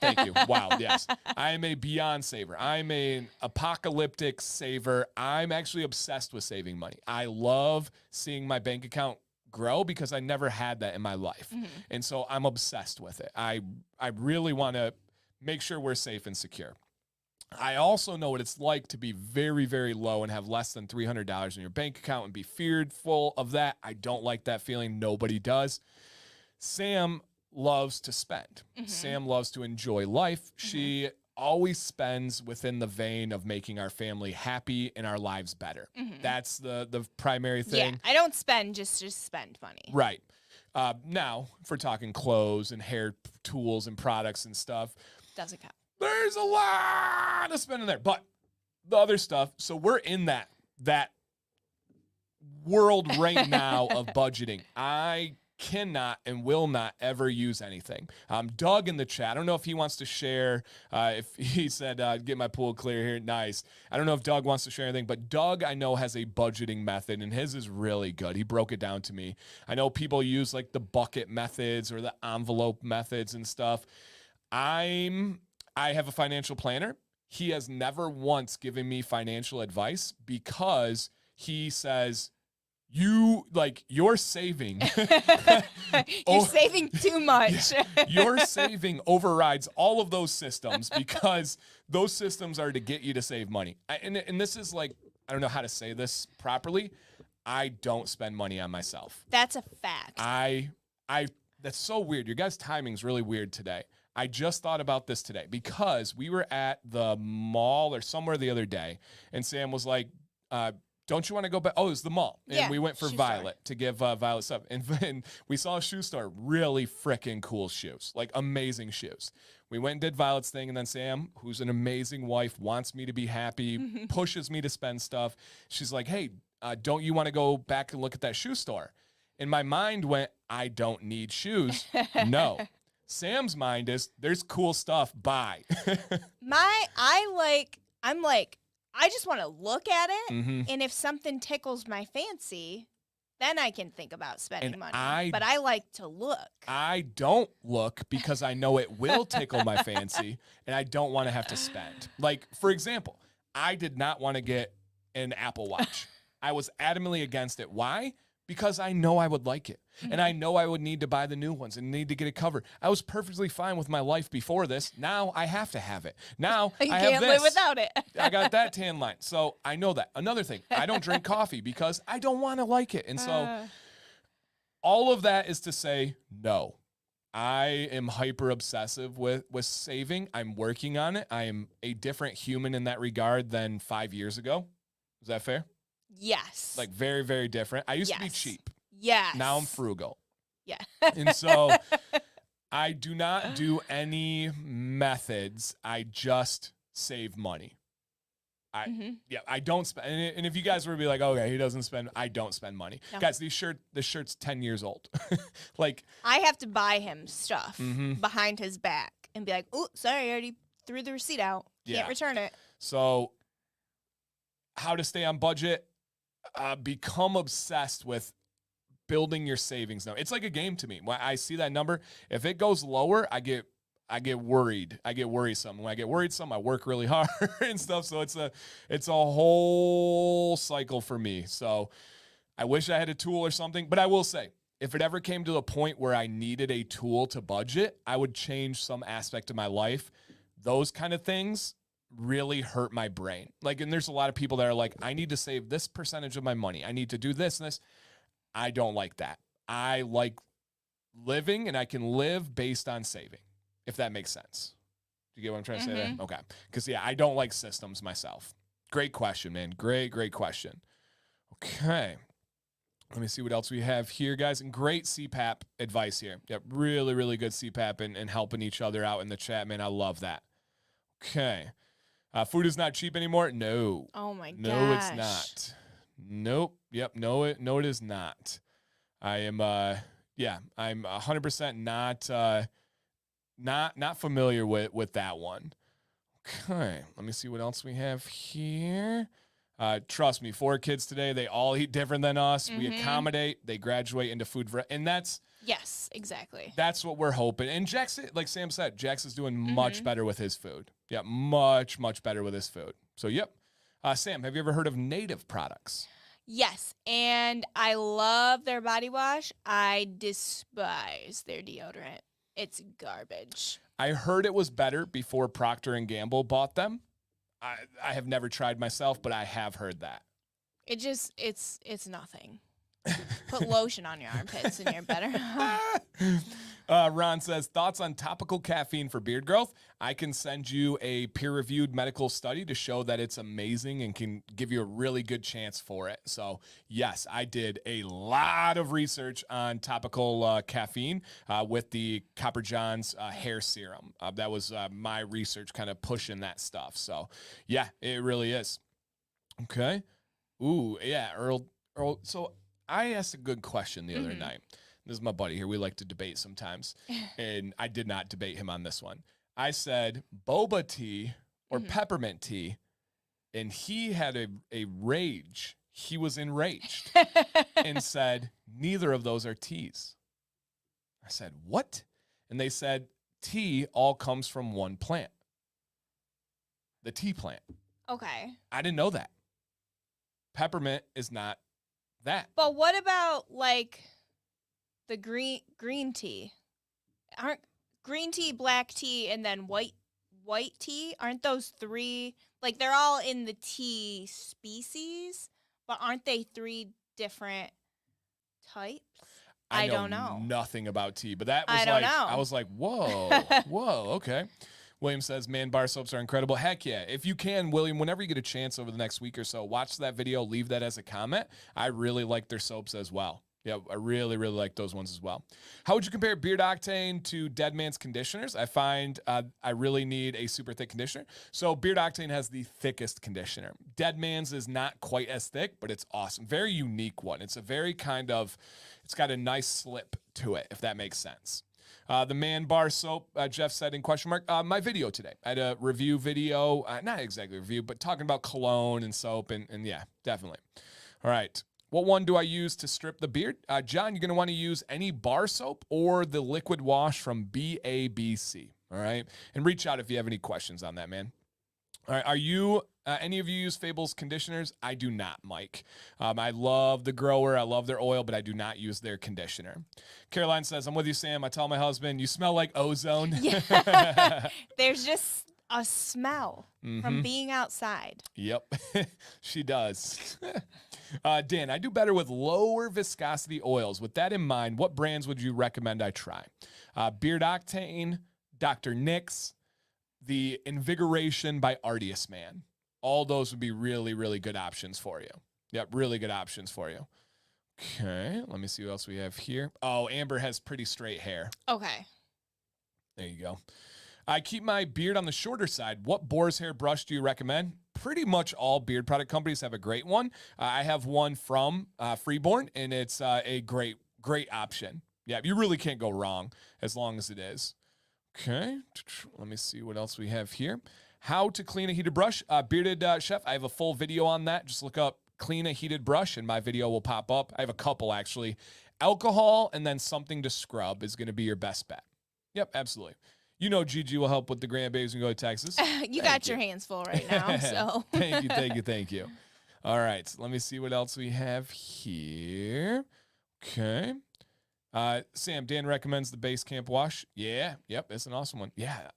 Thank you. Wow, yes. I am a beyond saver. I'm an apocalyptic saver. I'm actually obsessed with saving money. I love seeing my bank account grow because I never had that in my life. And so I'm obsessed with it. I really want to make sure we're safe and secure. I also know what it's like to be very, very low and have less than $300 in your bank account and be fearful of that. I don't like that feeling. Nobody does. Sam loves to spend. Sam loves to enjoy life. She always spends within the vein of making our family happy and our lives better. That's the primary thing. Yeah, I don't spend just to spend money. Right. Now, if we're talking clothes and hair tools and products and stuff, Doesn't count. there's a lot of spending there. But the other stuff, so we're in that world right now of budgeting. I cannot and will not ever use anything. Doug in the chat, I don't know if he wants to share, if he said, get my pool clear here. Nice. I don't know if Doug wants to share anything, but Doug, I know, has a budgeting method, and his is really good. He broke it down to me. I know people use like the bucket methods or the envelope methods and stuff. I have a financial planner. He has never once given me financial advice because he says, you're saving. You're saving too much. Your saving overrides all of those systems because those systems are to get you to save money. And this is like, I don't know how to say this properly. I don't spend money on myself. That's a fact. That's so weird. Your guys' timing's really weird today. I just thought about this today because we were at the mall or somewhere the other day, and Sam was like, don't you want to go back? Oh, it was the mall. And Yeah, we went for shoe Violet to give Violet stuff. And we saw a shoe store, really freaking cool shoes, like amazing shoes. We went and did Violet's thing. And then Sam, who's an amazing wife, wants me to be happy, pushes me to spend stuff. She's like, hey, don't you want to go back and look at that shoe store? And my mind went, I don't need shoes. No. Sam's mind is, there's cool stuff. Buy. I just want to look at it, and if something tickles my fancy, then I can think about spending money. But I like to look. I don't look because I know it will tickle my fancy, and I don't want to have to spend. Like, for example, I did not want to get an Apple Watch. I was adamantly against it. Why? Because I know I would like it. And I know I would need to buy the new ones and need to get it covered. I was perfectly fine with my life before this. Now I have to have it. Now I have can't this. live without it. I got that tan line. So I know that. Another thing, I don't drink coffee because I don't want to like it. And so all of that is to say, no. I am hyper obsessive with saving. I'm working on it. I am a different human in that regard than 5 years ago. Is that fair? Yes. Like very, very different. I used to be cheap. Yes. Now I'm frugal. Yeah. And so I do not do any methods. I just save money. I don't spend. And if you guys were to be like, okay, he doesn't spend, I don't spend money. No. Guys, this shirt's 10 years old. Like, I have to buy him stuff behind his back and be like, oh, sorry, I already threw the receipt out. Can't return it. So how to stay on budget? Become obsessed with building your savings now. It's like a game to me. When I see that number, if it goes lower, I get worried. I get worrisome. When I get worrisome, I work really hard and stuff. So it's a whole cycle for me. So I wish I had a tool or something, but I will say, if it ever came to the point where I needed a tool to budget, I would change some aspect of my life. Those kind of things really hurt my brain. Like, and there's a lot of people that are like, I need to save this percentage of my money. I need to do this and this. I don't like that. I like living, and I can live based on saving, if that makes sense. Do you get what I'm trying to say there? Okay. Because, I don't like systems myself. Great question, man. Great question. Okay. Let me see what else we have here, guys. And great CPAP advice here. Yep, really, really good CPAP and helping each other out in the chat, man. I love that. Okay. Food is not cheap anymore. No. Oh my gosh. No, it's not. Nope. Yep. No, it is not. I am, I'm 100% not familiar with that one. Okay. Let me see what else we have here. Trust me, 4 kids today, they all eat different than us. We accommodate, they graduate into food, and yes, exactly. That's what we're hoping. And Jax, like Sam said, Jax is doing much better with his food. Yeah, much, much better with his food. So, yep. Sam, have you ever heard of Native products? Yes, and I love their body wash. I despise their deodorant. It's garbage. I heard it was better before Procter & Gamble bought them. I have never tried myself, but I have heard that. It's nothing. Put lotion on your armpits and you're better. Ron says, thoughts on topical caffeine for beard growth? I can send you a peer-reviewed medical study to show that it's amazing and can give you a really good chance for it. So, yes, I did a lot of research on topical caffeine with the Copper John's hair serum. That was my research kind of pushing that stuff. So, yeah, it really is. Okay. Ooh, yeah, Earl. So, I asked a good question the other night. This is my buddy here. We like to debate sometimes. And I did not debate him on this one. I said boba tea or peppermint tea. And he had a rage. He was enraged and said, neither of those are teas. I said, what? And they said, tea all comes from one plant. The tea plant. Okay. I didn't know that. Peppermint is not that. But what about like the green tea? Aren't green tea, black tea, and then white tea? Aren't those 3 like they're all in the tea species, but aren't they 3 different types? I don't know. Nothing about tea, but that was I don't know. I was like, whoa, okay. William says, man, bar soaps are incredible. Heck yeah. If you can, William, whenever you get a chance over the next week or so, watch that video, leave that as a comment. I really like their soaps as well. Yeah, I really, really like those ones as well. How would you compare Beard Octane to Dead Man's conditioners? I find I really need a super thick conditioner. So Beard Octane has the thickest conditioner. Dead Man's is not quite as thick, but it's awesome. Very unique one. It's a very it's got a nice slip to it, if that makes sense. The Man Bar Soap, Jeff said in question mark, my video today. I had a review video, not exactly a review, but talking about cologne and soap, and yeah, definitely. All right. What one do I use to strip the beard? John, you're going to want to use any bar soap or the liquid wash from BABC. All right. And reach out if you have any questions on that, man. All right. Are you, any of you use Fable's conditioners? I do not, Mike. I love the grower. I love their oil, but I do not use their conditioner. Caroline says, I'm with you, Sam. I tell my husband, you smell like ozone. Yeah. There's just a smell from being outside. Yep, she does. Dan, I do better with lower viscosity oils. With that in mind, what brands would you recommend I try? Beard Octane, Dr. Nick's, the Invigoration by Artius Man. All those would be really, really good options for you. Yep, really good options for you. Okay, let me see what else we have here. Oh, Amber has pretty straight hair. Okay. There you go. I keep my beard on the shorter side. What boar's hair brush do you recommend? Pretty much all beard product companies have a great one. I have one from Freeborn, and it's a great option. Yeah, you really can't go wrong as long as it is. Okay, let me see what else we have here. How to clean a heated brush. Bearded Chef, I have a full video on that. Just look up clean a heated brush, and my video will pop up. I have a couple, actually. Alcohol and then something to scrub is going to be your best bet. Yep, absolutely. You know Gigi will help with the grandbabies when you go to Texas. you got your hands full right now, so. Thank you. All right, so let me see what else we have here. Okay. Sam, Dan recommends the Base Camp wash. Yeah, yep, it's an awesome one. Yeah,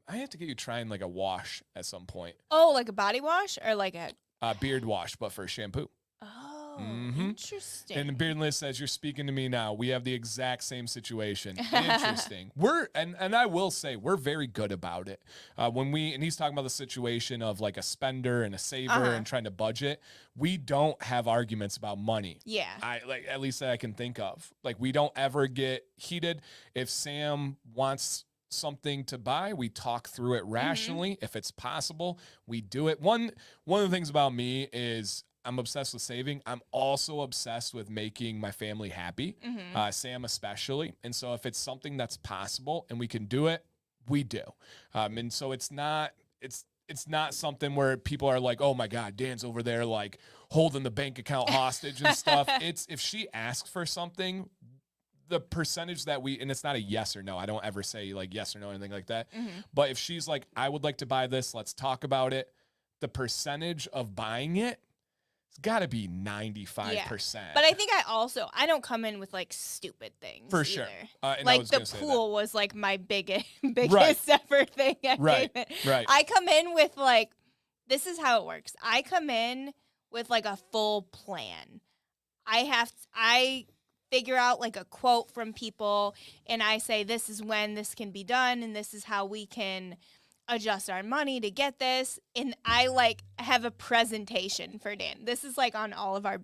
I have to get you trying like a wash at some point. Oh, like a body wash or like a beard wash, but for shampoo. Oh, interesting. And Beardless says, you're speaking to me now. We have the exact same situation. Interesting. And I will say, we're very good about it. And he's talking about the situation of like a spender and a saver and trying to budget. We don't have arguments about money. Yeah. At least that I can think of. Like, we don't ever get heated. If Sam wants something to buy, we talk through it Mm-hmm. rationally. If it's possible, we do it. One of the things about me is I'm obsessed with saving. I'm also obsessed with making my family happy, Mm-hmm. Sam especially. And so if it's something that's possible and we can do it, we do. And so it's not something where people are like, oh my God, Dan's over there like holding the bank account hostage and stuff. It's if she asks for something, the percentage that and it's not a yes or no. I don't ever say like yes or no or anything like that. Mm-hmm. But if she's like, I would like to buy this, let's talk about it. The percentage of buying it, it's got to be 95%. But I think I don't come in with like stupid things For sure. either. And I Like was the gonna say pool was like my biggest Right. ever thing. Right. Right. I come in with like, this is how it works. I come in with like a full plan. I figure out like a quote from people and I say, this is when this can be done and this is how we can adjust our money to get this. And I like have a presentation for Dan. This is like on all of our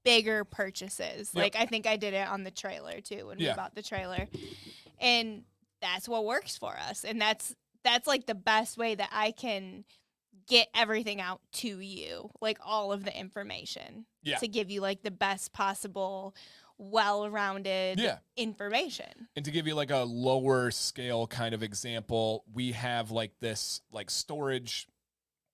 bigger purchases. Yep. Like I think I did it on the trailer too when we Yeah. bought the trailer. And that's what works for us. And that's like the best way that I can get everything out to you, like all of the information Yeah. to give you like the best possible well-rounded Yeah. information. And to give you like a lower scale kind of example, we have like this like storage.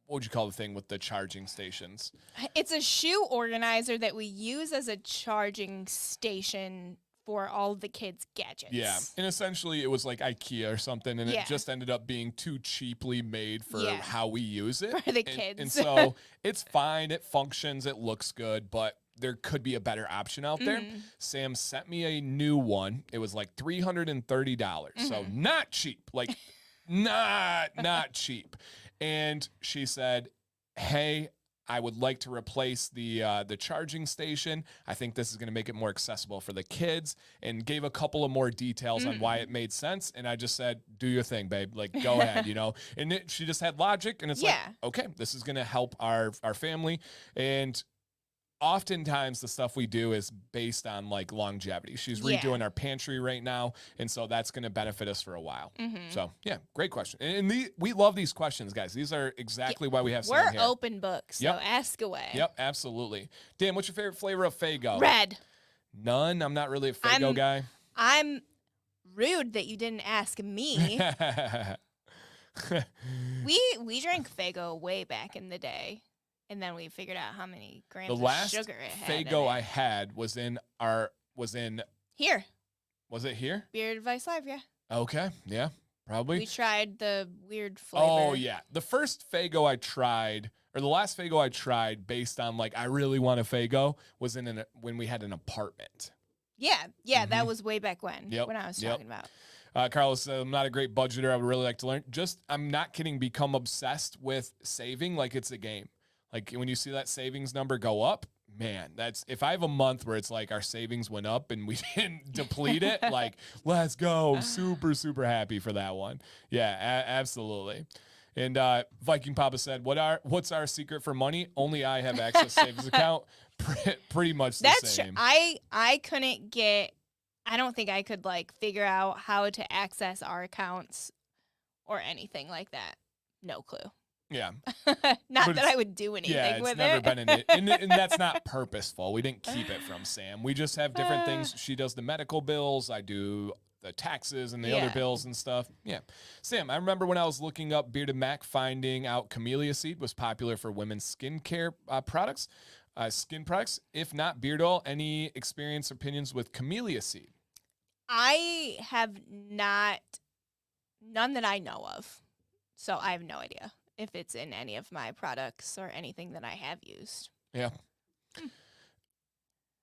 What would you call the thing with the charging stations? It's a shoe organizer that we use as a charging station for all the kids' gadgets. Yeah. And essentially it was like IKEA or something, and Yeah. it just ended up being too cheaply made for Yeah. how we use it. For the And- kids. And so it's fine. It functions. It looks good, but there could be a better option out there. Mhm. Sam sent me a new one. It was like $330. So Mhm. not cheap. Like not cheap. And she said, hey, I would like to replace the charging station. I think this is going to make it more accessible for the kids, and gave a couple of more details on why it made sense. And I just said, do your thing, babe. Like, go ahead, And she just had logic, and it's like, Yeah. okay, this is going to help our family. And oftentimes the stuff we do is based on like longevity. She's Yeah. redoing our pantry right now, and so that's going to benefit us for a while. Mhm. So yeah, great question. And we love these questions, guys. These are exactly why we have Sam We're here. open books, so Yep. ask away. Yep, absolutely. Dan, what's your favorite flavor of Faygo? Red. None. I'm not really a Faygo guy. I'm rude that you didn't ask me. we drank Faygo way back in the day, and then we figured out how many grams The of last sugar it had. in Faygo it. I had was in Here, was it here? Beard Advice Live, yeah. Okay, yeah, probably. We tried the weird flavor. Oh yeah, the first Faygo I tried, or the last Faygo I tried, based on like I really want a Faygo, was when we had an apartment. Yeah, that was way back when. Yep, When I was yep. talking about. Carlos said, I'm not a great budgeter. I would really like to learn. I'm not kidding, become obsessed with saving like it's a game. Like when you see that savings number go up, man, if I have a month where it's like our savings went up and we didn't deplete it, like, let's go. Super, super happy for that one. Yeah, absolutely. And Viking Papa said, what's our secret for money? Only I have access to savings account. Pretty much the That's same. I couldn't get. I don't think I could like figure out how to access our accounts or anything like that. No clue. Yeah. Not But that I would do anything Yeah, it's with never it. been in it. And that's not purposeful. We didn't keep it from Sam. We just have different things. She does the medical bills. I do the taxes and the other Yeah. bills and stuff. Yeah. Sam, I remember when I was looking up Bearded Mac, finding out camellia seed was popular for women's skincare products, skin products. If not beard oil, any experience, opinions with camellia seed? I have none that I know of. So I have no idea if it's in any of my products or anything that I have used. Yeah.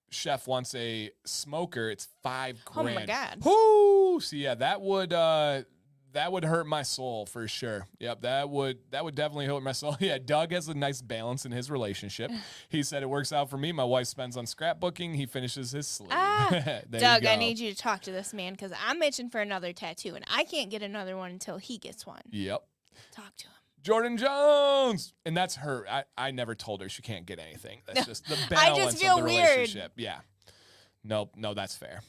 Chef wants a smoker. It's $5,000. Oh my God. Whoo! So yeah, that would hurt my soul for sure. Yep, that would definitely hurt my soul. Yeah, Doug has a nice balance in his relationship. He said it works out for me. My wife spends on scrapbooking. He finishes his sleep. There you Doug, I go. need you to talk to this man because I'm itching for another tattoo and I can't get another one until he gets one. Yep. Talk to him. Jordan Jones, and that's her. I never told her she can't get anything. That's just the balance I just feel of the weird. relationship. Yeah. No, that's fair.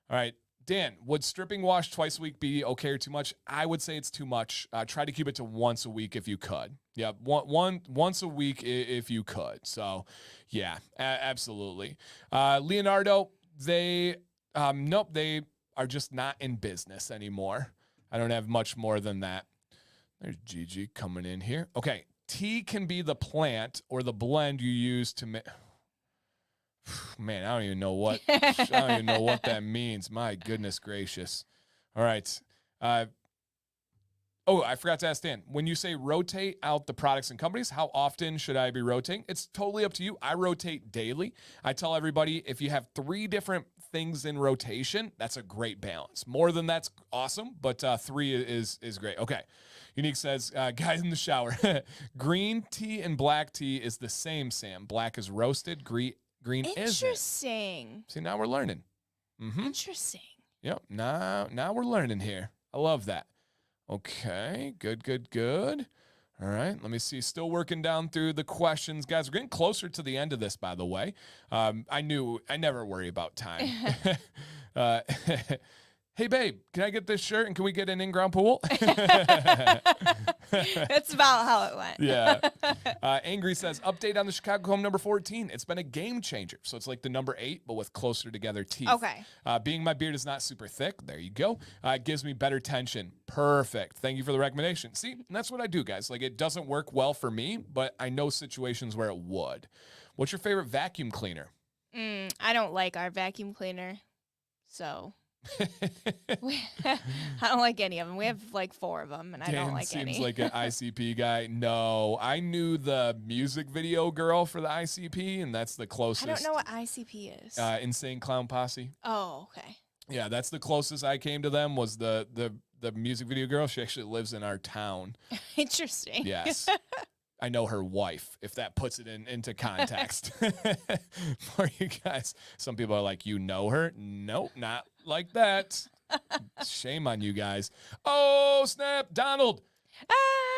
All right. Dan, would stripping wash twice a week be okay or too much? I would say it's too much. Try to keep it to once a week if you could. Yeah, once a week if you could. So, yeah, absolutely. Leonardo, nope, they are just not in business anymore. I don't have much more than that. There's Gigi coming in here. Okay, tea can be the plant or the blend you use to make. Man, I don't even know what that means. My goodness gracious. All right. I forgot to ask Dan. When you say rotate out the products and companies, how often should I be rotating? It's totally up to you. I rotate daily. I tell everybody if you have 3 different things in rotation, that's a great balance. More than that's awesome, but 3 is great. Okay. Unique says, guys in the shower, green tea and black tea is the same, Sam. Black is roasted, green isn't. Interesting. See, now we're learning. Mm-hmm. Interesting. Yep. Now we're learning here. I love that. Okay. Good. All right. Let me see. Still working down through the questions. Guys, we're getting closer to the end of this, by the way. I never worry about time. Hey, babe, can I get this shirt and can we get an in-ground pool? That's about how it went. Yeah. Angry says, update on the Chicago Home number 14. It's been a game changer. So it's like the number 8, but with closer together teeth. Okay. Being my beard is not super thick. There you go. It gives me better tension. Perfect. Thank you for the recommendation. See, and that's what I do, guys. Like, it doesn't work well for me, but I know situations where it would. What's your favorite vacuum cleaner? I don't like our vacuum cleaner, so... I don't like any of them. We have like 4 of them, and I don't like any. Seems like an ICP guy. No, I knew the music video girl for the ICP, and that's the closest. I don't know what ICP is. Insane Clown Posse. Oh, okay. Yeah, that's the closest I came to them was the music video girl. She actually lives in our town. Interesting. Yes. I know her wife, if that puts it into context for you guys. Some people are like, you know her? Nope, not like that. Shame on you guys. Oh, snap. Donald.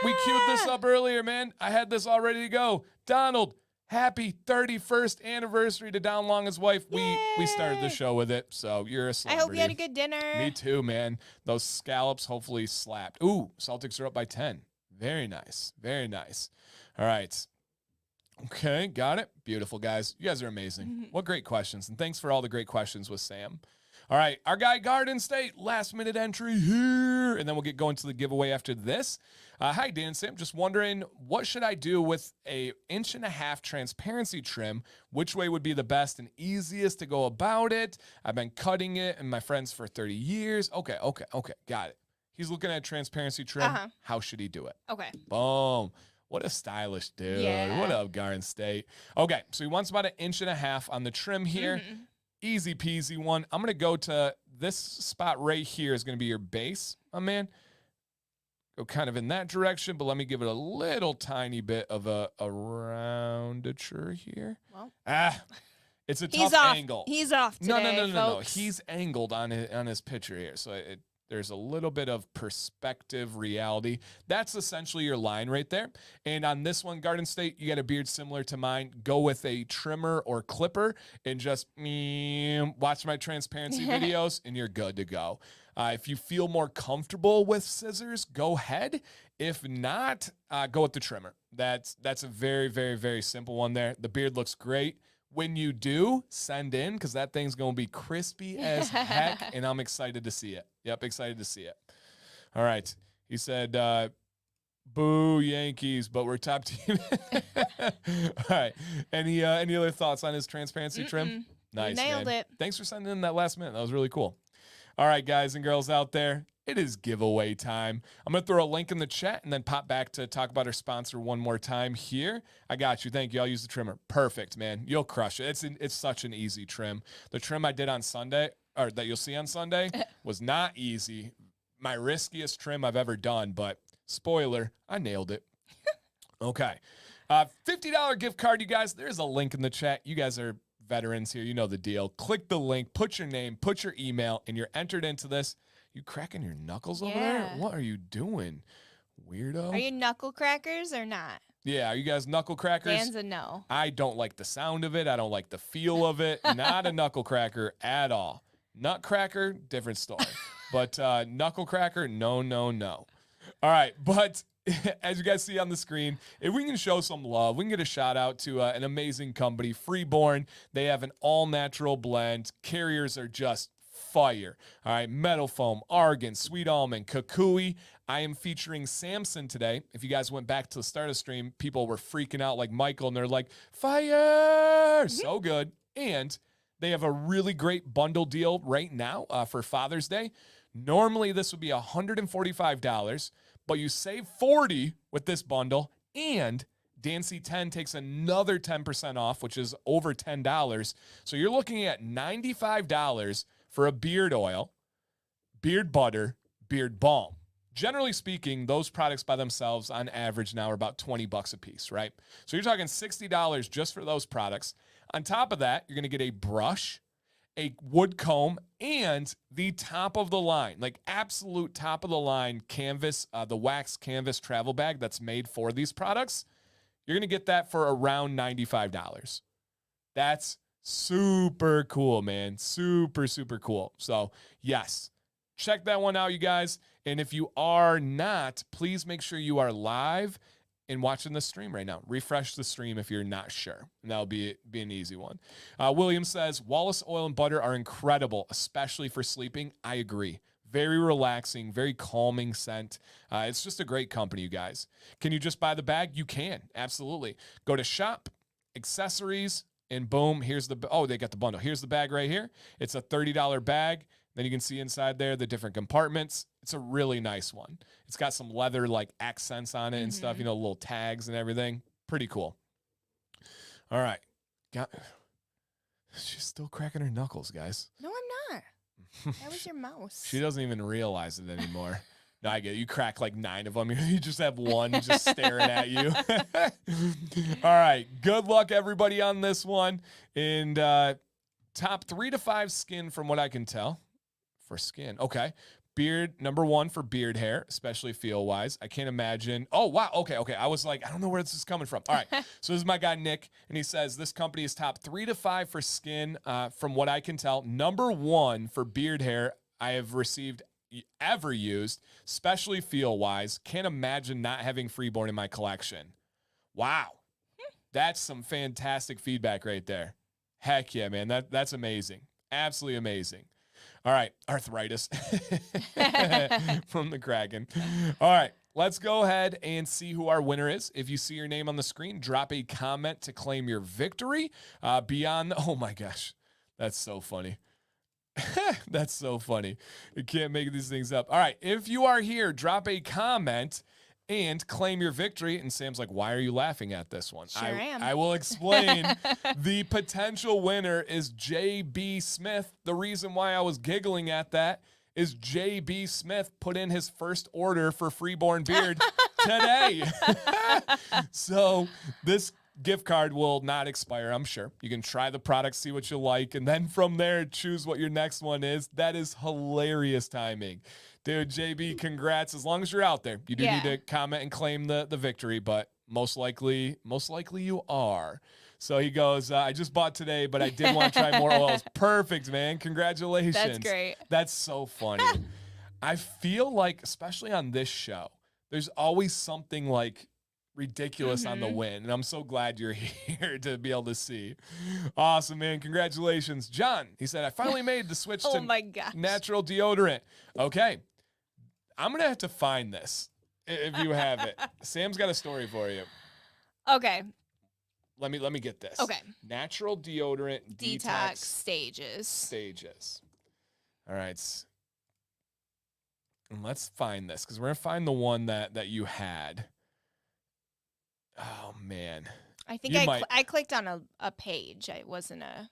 We queued this up earlier, man. I had this all ready to go. Donald, happy 31st anniversary to Don Long, his wife. We started the show with it, so you're a celebrity. I hope you had a good dinner. Me too, man. Those scallops hopefully slapped. Ooh, Celtics are up by 10. Very nice. Very nice. All right. Okay, got it. Beautiful, guys. You guys are amazing. What great questions. And thanks for all the great questions with Sam. All right, our guy Garden State, last minute entry here. And then we'll get going to the giveaway after this. Hi, Dan and Sam. Just wondering, what should I do with a 1.5 inch transparency trim? Which way would be the best and easiest to go about it? I've been cutting it and my friends for 30 years. Okay. Got it. He's looking at transparency trim. How should he do it? Okay. Boom. What a stylish dude. Yeah. What up, Garden State? Okay, so he wants about 1.5 inches on the trim here. Easy peasy one. I'm going to go to this spot right here is going to be your base, my man. Go kind of in that direction, but let me give it a little tiny bit of a roundature here. Well. It's a tough angle. He's off today, No. He's angled on his picture here, so there's a little bit of perspective reality. That's essentially your line right there. And on this one, Garden State, you got a beard similar to mine. Go with a trimmer or clipper and just watch my transparency videos and you're good to go. If you feel more comfortable with scissors, go ahead. If not, go with the trimmer. That's a very, very, very simple one there. The beard looks great. When you do, send in because that thing's going to be crispy as heck, and I'm excited to see it. Yep, excited to see it. All right. He said, boo Yankees, but we're top team. All right. Any other thoughts on his transparency trim? Nice, nailed it. Thanks for sending in that last minute. That was really cool. All right, guys and girls out there. It is giveaway time. I'm going to throw a link in the chat and then pop back to talk about our sponsor one more time here. I got you. Thank you. I'll use the trimmer. Perfect, man. You'll crush it. It's such an easy trim. The trim I did on Sunday, or that you'll see on Sunday, was not easy. My riskiest trim I've ever done, but spoiler, I nailed it. Okay. $50 gift card, you guys. There's a link in the chat. You guys are veterans here. You know the deal. Click the link, put your name, put your email, and you're entered into this. You cracking your knuckles over there? What are you doing, weirdo? Are you knuckle crackers or not? Yeah, are you guys knuckle crackers? Dan's a no. I don't like the sound of it. I don't like the feel of it. Not a knuckle cracker at all. Nutcracker, different story. But Knucklecracker, no, no, no. All right, but as you guys see on the screen, if we can show some love, we can get a shout out to an amazing company, Freeborn. They have an all-natural blend. Carriers are just fire. All right, metal foam, argan, sweet almond, kukui. I am featuring Samson today. If you guys went back to the start of the stream, people were freaking out like Michael, and they're like, fire! So good. And they have a really great bundle deal right now for Father's Day. Normally, this would be $145, but you save $40 with this bundle, and Dancy 10 takes another 10% off, which is over $10. So you're looking at $95 for a beard oil, beard butter, beard balm. Generally speaking, those products by themselves on average now are about $20 a piece, right? So you're talking $60 just for those products. On top of that, you're going to get a brush, a wood comb, and the top of the line, like absolute top of the line canvas, the wax canvas travel bag that's made for these products. You're going to get that for around $95. That's super cool, man. Super, super cool. So yes, check that one out, you guys. And if you are not, please make sure you are live and watching the stream right now. Refresh the stream if you're not sure. And that'll be an easy one. William says, Wallace oil and butter are incredible, especially for sleeping. I agree. Very relaxing, very calming scent. It's just a great company, you guys. Can you just buy the bag? You can. Absolutely. Go to shop, accessories, and boom, here's the, oh, they got the bundle. Here's the bag right here. It's a $30 bag. Then you can see inside there the different compartments. It's a really nice one. It's got some leather like accents on it and stuff, you know, little tags and everything. Pretty cool. All right. She's still cracking her knuckles, guys. No, I'm not. That was your mouse. She doesn't even realize it anymore. No, I get it. You crack like 9 of them. You just have one just staring at you. All right. Good luck, everybody, on this one. And top 3 to 5 skin from what I can tell. For skin. Okay. Beard, number 1 for beard hair, especially feel-wise. I can't imagine. Oh, wow. Okay. I was like, I don't know where this is coming from. All right. So this is my guy, Nick, and he says this company is top 3 to 5 for skin from what I can tell. Number 1 for beard hair I have received ever used, especially feel-wise. Can't imagine not having Freeborn in my collection. Wow. That's some fantastic feedback right there. Heck yeah, man. That's amazing. Absolutely amazing. All right, arthritis from the Kraken. All right, let's go ahead and see who our winner is. If you see your name on the screen, drop a comment to claim your victory. Oh my gosh, that's so funny. That's so funny. You can't make these things up. All right, if you are here, drop a comment and claim your victory. And Sam's like, why are you laughing at this one? Sure am. I will explain. The potential winner is JB Smith. The reason why I was giggling at that is JB Smith put in his first order for Freeborn Beard today. So this gift card will not expire, I'm sure. You can try the product, see what you like, and then from there, choose what your next one is. That is hilarious timing. Dude, JB, congrats. As long as you're out there, you do need to comment and claim the victory, but most likely you are. So he goes, I just bought today, but I did want to try more oils. Perfect, man. Congratulations. That's great. That's so funny. I feel like, especially on this show, there's always something like ridiculous on the win, and I'm so glad you're here to be able to see. Awesome, man. Congratulations. John, he said, I finally made the switch to natural deodorant. Okay. I'm going to have to find this if you have it. Sam's got a story for you. Okay. Let me get this. Okay. Natural deodorant detox stages. Stages. All right. And let's find this because we're going to find the one that you had. Oh, man. I think I clicked on a page. It wasn't a...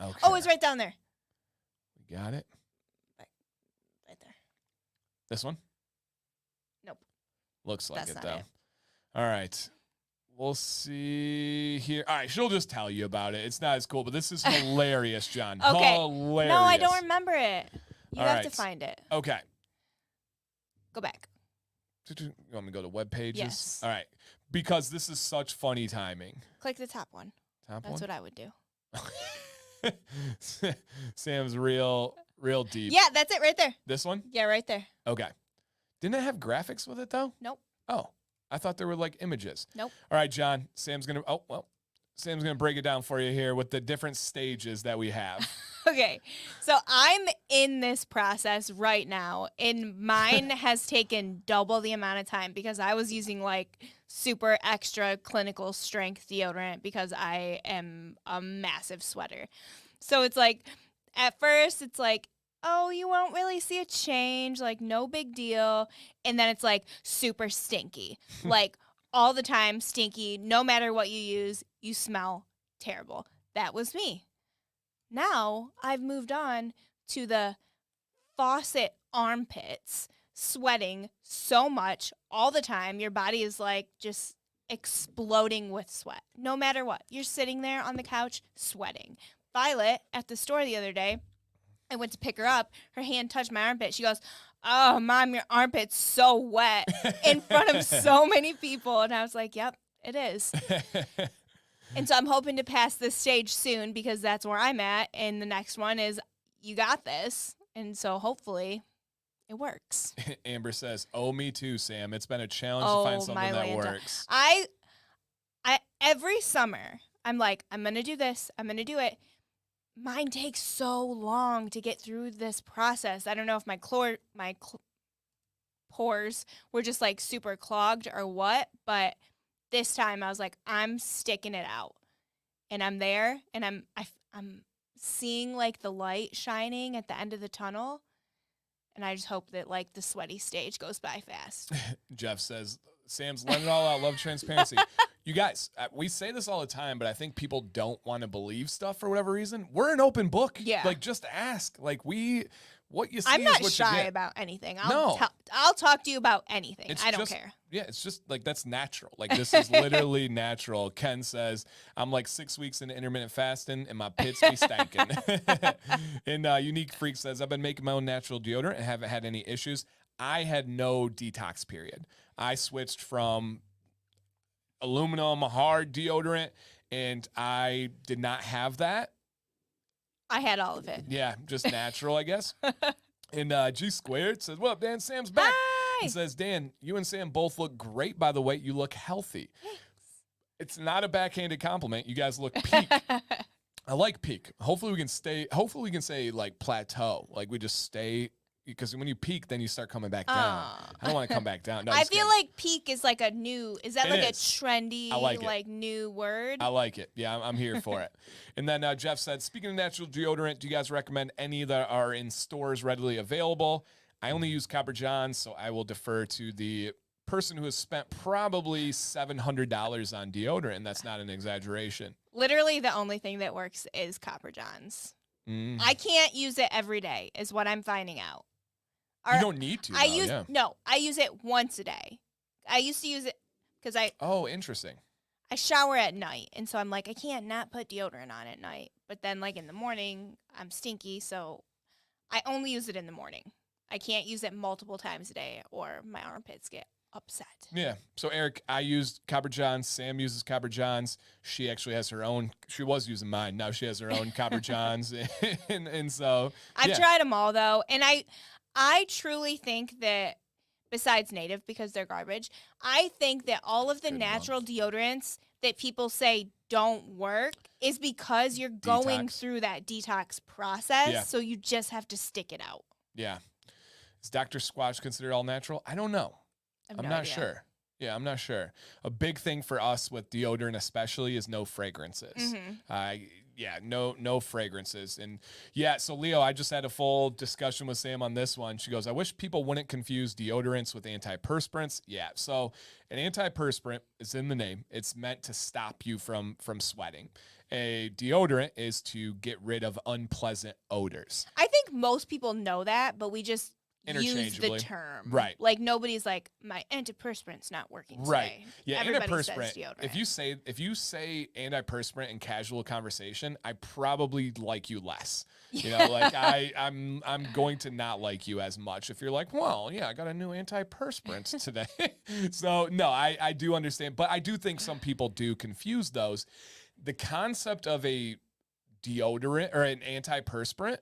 Okay. Oh, it's right down there. We got it? Right there. This one? Nope. Looks like That's it, not though. it. All right. We'll see here. All right, she'll just tell you about it. It's not as cool, but this is hilarious, John. Okay. Hilarious. No, I don't remember it. You All have to right. find it. Okay. Go back. You want me to go to web pages? Yes. All right. Because this is such funny timing. Click the top one. Top That's one? what I would do. Sam's real deep. Yeah, that's it right there. This one? Yeah, right there. Okay. Didn't it have graphics with it though? Nope. Oh, I thought there were like images. Nope. All right, John. Sam's gonna break it down for you here with the different stages that we have. Okay, so I'm in this process right now, and mine has taken double the amount of time because I was using like super extra clinical strength deodorant because I am a massive sweater. So it's like, at first, it's like, oh, you won't really see a change, like no big deal. And then it's like super stinky, like all the time stinky. No matter what you use, you smell terrible. That was me. Now I've moved on to the faucet armpits, sweating so much all the time. Your body is like just exploding with sweat. No matter what, you're sitting there on the couch sweating. Violet at the store the other day, I went to pick her up. Her hand touched my armpit. She goes, "Oh, Mom, your armpit's so wet," in front of so many people. And I was like, yep, it is. And so I'm hoping to pass this stage soon because that's where I'm at. And the next one is, you got this. And so hopefully it works. Amber says, "Oh, me too, Sam. It's been a challenge Oh, to find something my that Lanta. works." I every summer, I'm like, I'm going to do this. I'm going to do it. Mine takes so long to get through this process. I don't know if my pores were just like super clogged or what, but this time I was like, I'm sticking it out, and I'm there, and I'm seeing like the light shining at the end of the tunnel, and I just hope that like the sweaty stage goes by fast. Jeff says, "Sam's letting it all out. Love transparency." You guys, we say this all the time, but I think people don't want to believe stuff for whatever reason. We're an open book. Yeah. Like, just ask. Like, what you see I'm is not what shy you get. about anything. No. I'll talk to you about anything. It's I don't just- care. Yeah, it's just like, that's natural. Like, this is literally natural. Ken says, "I'm like 6 weeks into intermittent fasting and my pits be stankin'." And Unique Freak says, "I've been making my own natural deodorant and haven't had any issues." I had no detox period. I switched from aluminum hard deodorant, and I did not have that. I had all of it. Yeah, just natural, I guess. And G Squared says, "What up, Dan? Sam's back." Hi. He says, "Dan, you and Sam both look great, by the way. You look healthy." It's not a backhanded compliment. You guys look peak. I like peak. Hopefully we can say like plateau. Like we just stay, because when you peak, then you start coming back down. Aw. I don't want to come back down. No, I just feel kidding. like peak is like is that It like is. a trendy, I like it. new word? I like it. Yeah, I'm here for it. And then Jeff said, "Speaking of natural deodorant, do you guys recommend any that are in stores readily available? I only use Copper John's, so I will defer to the person who has spent probably $700 on deodorant, and that's not an exaggeration." Literally the only thing that works is Copper John's. Mm. I can't use it every day is what I'm finding out. You don't need to. I though, use yeah. no, I use it once a day. I used to use it because Oh, interesting. I shower at night, and so I'm like, I can't not put deodorant on at night. But then like in the morning, I'm stinky, so I only use it in the morning. I can't use it multiple times a day or my armpits get upset. Yeah. So Eric, I used Copper John's. Sam uses Copper John's. She actually has her own. She was using mine. Now she has her own Copper John's, and so I've yeah. tried them all though, and I truly think that besides Native, because they're garbage, I think that all of the Good natural deodorants that people say don't work is because you're going Detox. through that detox process. Yeah. So you just have to stick it out. Yeah. Is Dr. Squatch considered all natural? I don't know. I have I'm no not idea. sure. Yeah, I'm not sure. A big thing for us with deodorant especially is no fragrances. No fragrances. And yeah, so Leo, I just had a full discussion with Sam on this one. She goes, "I wish people wouldn't confuse deodorants with antiperspirants." Yeah, so an antiperspirant is in the name. It's meant to stop you from sweating. A deodorant is to get rid of unpleasant odors. I think most people know that, but we just use the Interchangeably. term. Right. Like nobody's like, my antiperspirant's not working Right. today. Yeah, Everybody says antiperspirant. deodorant. If you say antiperspirant in casual conversation, I probably like you less. You know, like I'm going to not like you as much if you're like, "Well, yeah, I got a new antiperspirant today." So no, I do understand, but I do think some people do confuse those. The concept of a deodorant or an antiperspirant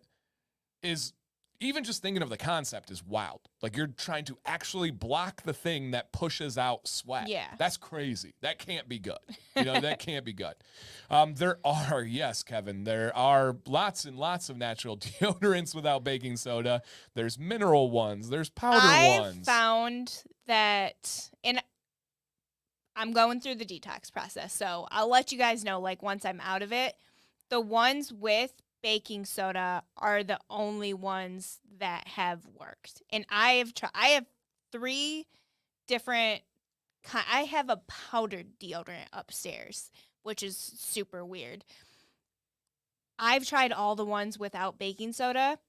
is, even just thinking of the concept is wild. Like you're trying to actually block the thing that pushes out sweat. Yeah. That's crazy. That can't be good. That can't be good. There are, yes, Kevin, there are lots and lots of natural deodorants without baking soda. There's mineral ones. There's powder ones. I found that, and I'm going through the detox process, so I'll let you guys know, like, once I'm out of it, the ones with baking soda are the only ones that have worked. And I have 3 different I have a powdered deodorant upstairs, which is super weird. I've tried all the ones without baking soda.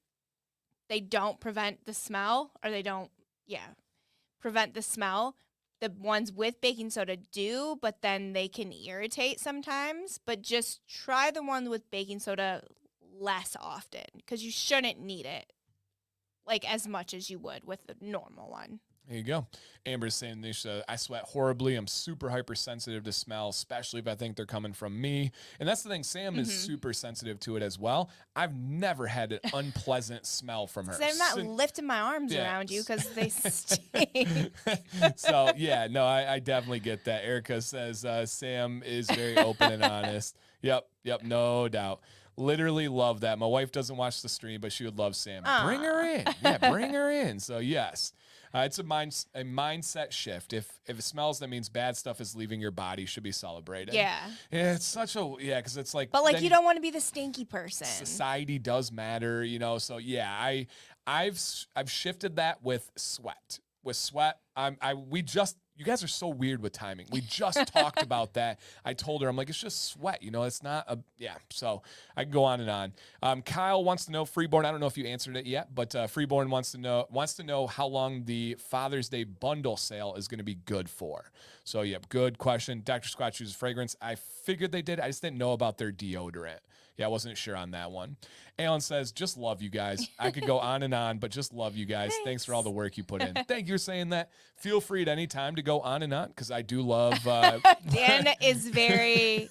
They don't prevent the smell, or they don't prevent the smell. The ones with baking soda do, but then they can irritate sometimes. But just try the one with baking soda less often, because you shouldn't need it like as much as you would with the normal one. There you go. Amber's saying, Nisha, I sweat horribly. I'm super hypersensitive to smell, especially if I think they're coming from me. And that's the thing. Sam is super sensitive to it as well. I've never had an unpleasant smell from her. I'm not lifting my arms around you because they stink. So, yeah, no, I definitely get that. Erica says Sam is very open and honest. Yep, no doubt. Literally love that. My wife doesn't watch the stream, but she would love Sam. Bring her in. Yeah, bring her in. So, yes. It's a mindset shift. If it smells, that means bad stuff is leaving your body. Should be celebrated. Yeah. Yeah, it's such a because it's like. But like, you don't want to be the stinky person. Society does matter, So yeah, I've shifted that with sweat. With sweat, you guys are so weird with timing. We just talked about that. I told her, I'm like, it's just sweat, it's not so I can go on and on. Kyle wants to know, Freeborn, I don't know if you answered it yet, but Freeborn wants to know how long the Father's Day bundle sale is going to be good for. So yeah, good question. Dr. Squatch uses fragrance. I figured they did. I just didn't know about their deodorant. Yeah, I wasn't sure on that one. Alan says, just love you guys. I could go on and on, but just love you guys. Thanks for all the work you put in. Thank you for saying that. Feel free at any time to go on and on, because I do love... Dan is very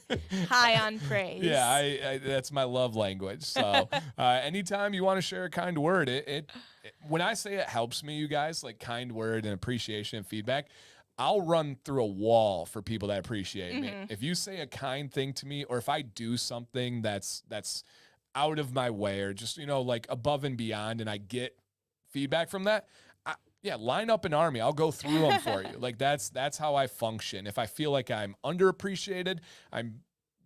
high on praise. Yeah, I that's my love language. So anytime you want to share a kind word, when I say it helps me, you guys, like kind word and appreciation and feedback, I'll run through a wall for people that appreciate me. If you say a kind thing to me, or if I do something that's out of my way, or just, like above and beyond, and I get feedback from that, line up an army. I'll go through them for you. Like that's how I function. If I feel like I'm underappreciated, I'm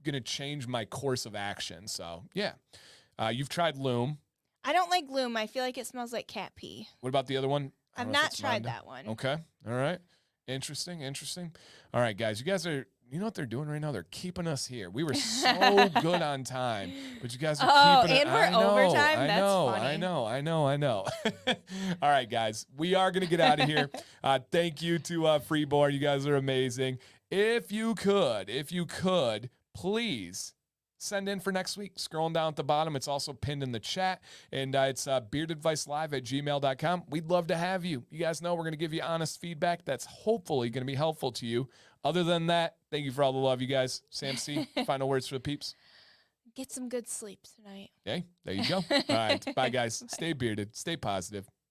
going to change my course of action. So yeah. You've tried Loom. I don't like Loom. I feel like it smells like cat pee. What about the other one? I've not tried that one. Okay. All right. Interesting. All right, guys. You guys are, you know what they're doing right now? They're keeping us here. We were so good on time, but you guys are keeping it. And we're overtime? That's funny. I know. All right, guys. We are going to get out of here. Thank you to Freeborn. You guys are amazing. If you could, please send in for next week. Scrolling down at the bottom, it's also pinned in the chat, and it's beardadvicelive@gmail.com. We'd love to have you. You guys know we're going to give you honest feedback that's hopefully going to be helpful to you. Other than that, thank you for all the love, you guys. Sam C, final words for the peeps. Get some good sleep tonight. Okay, there you go. All right, bye, guys. Stay bearded. Stay positive.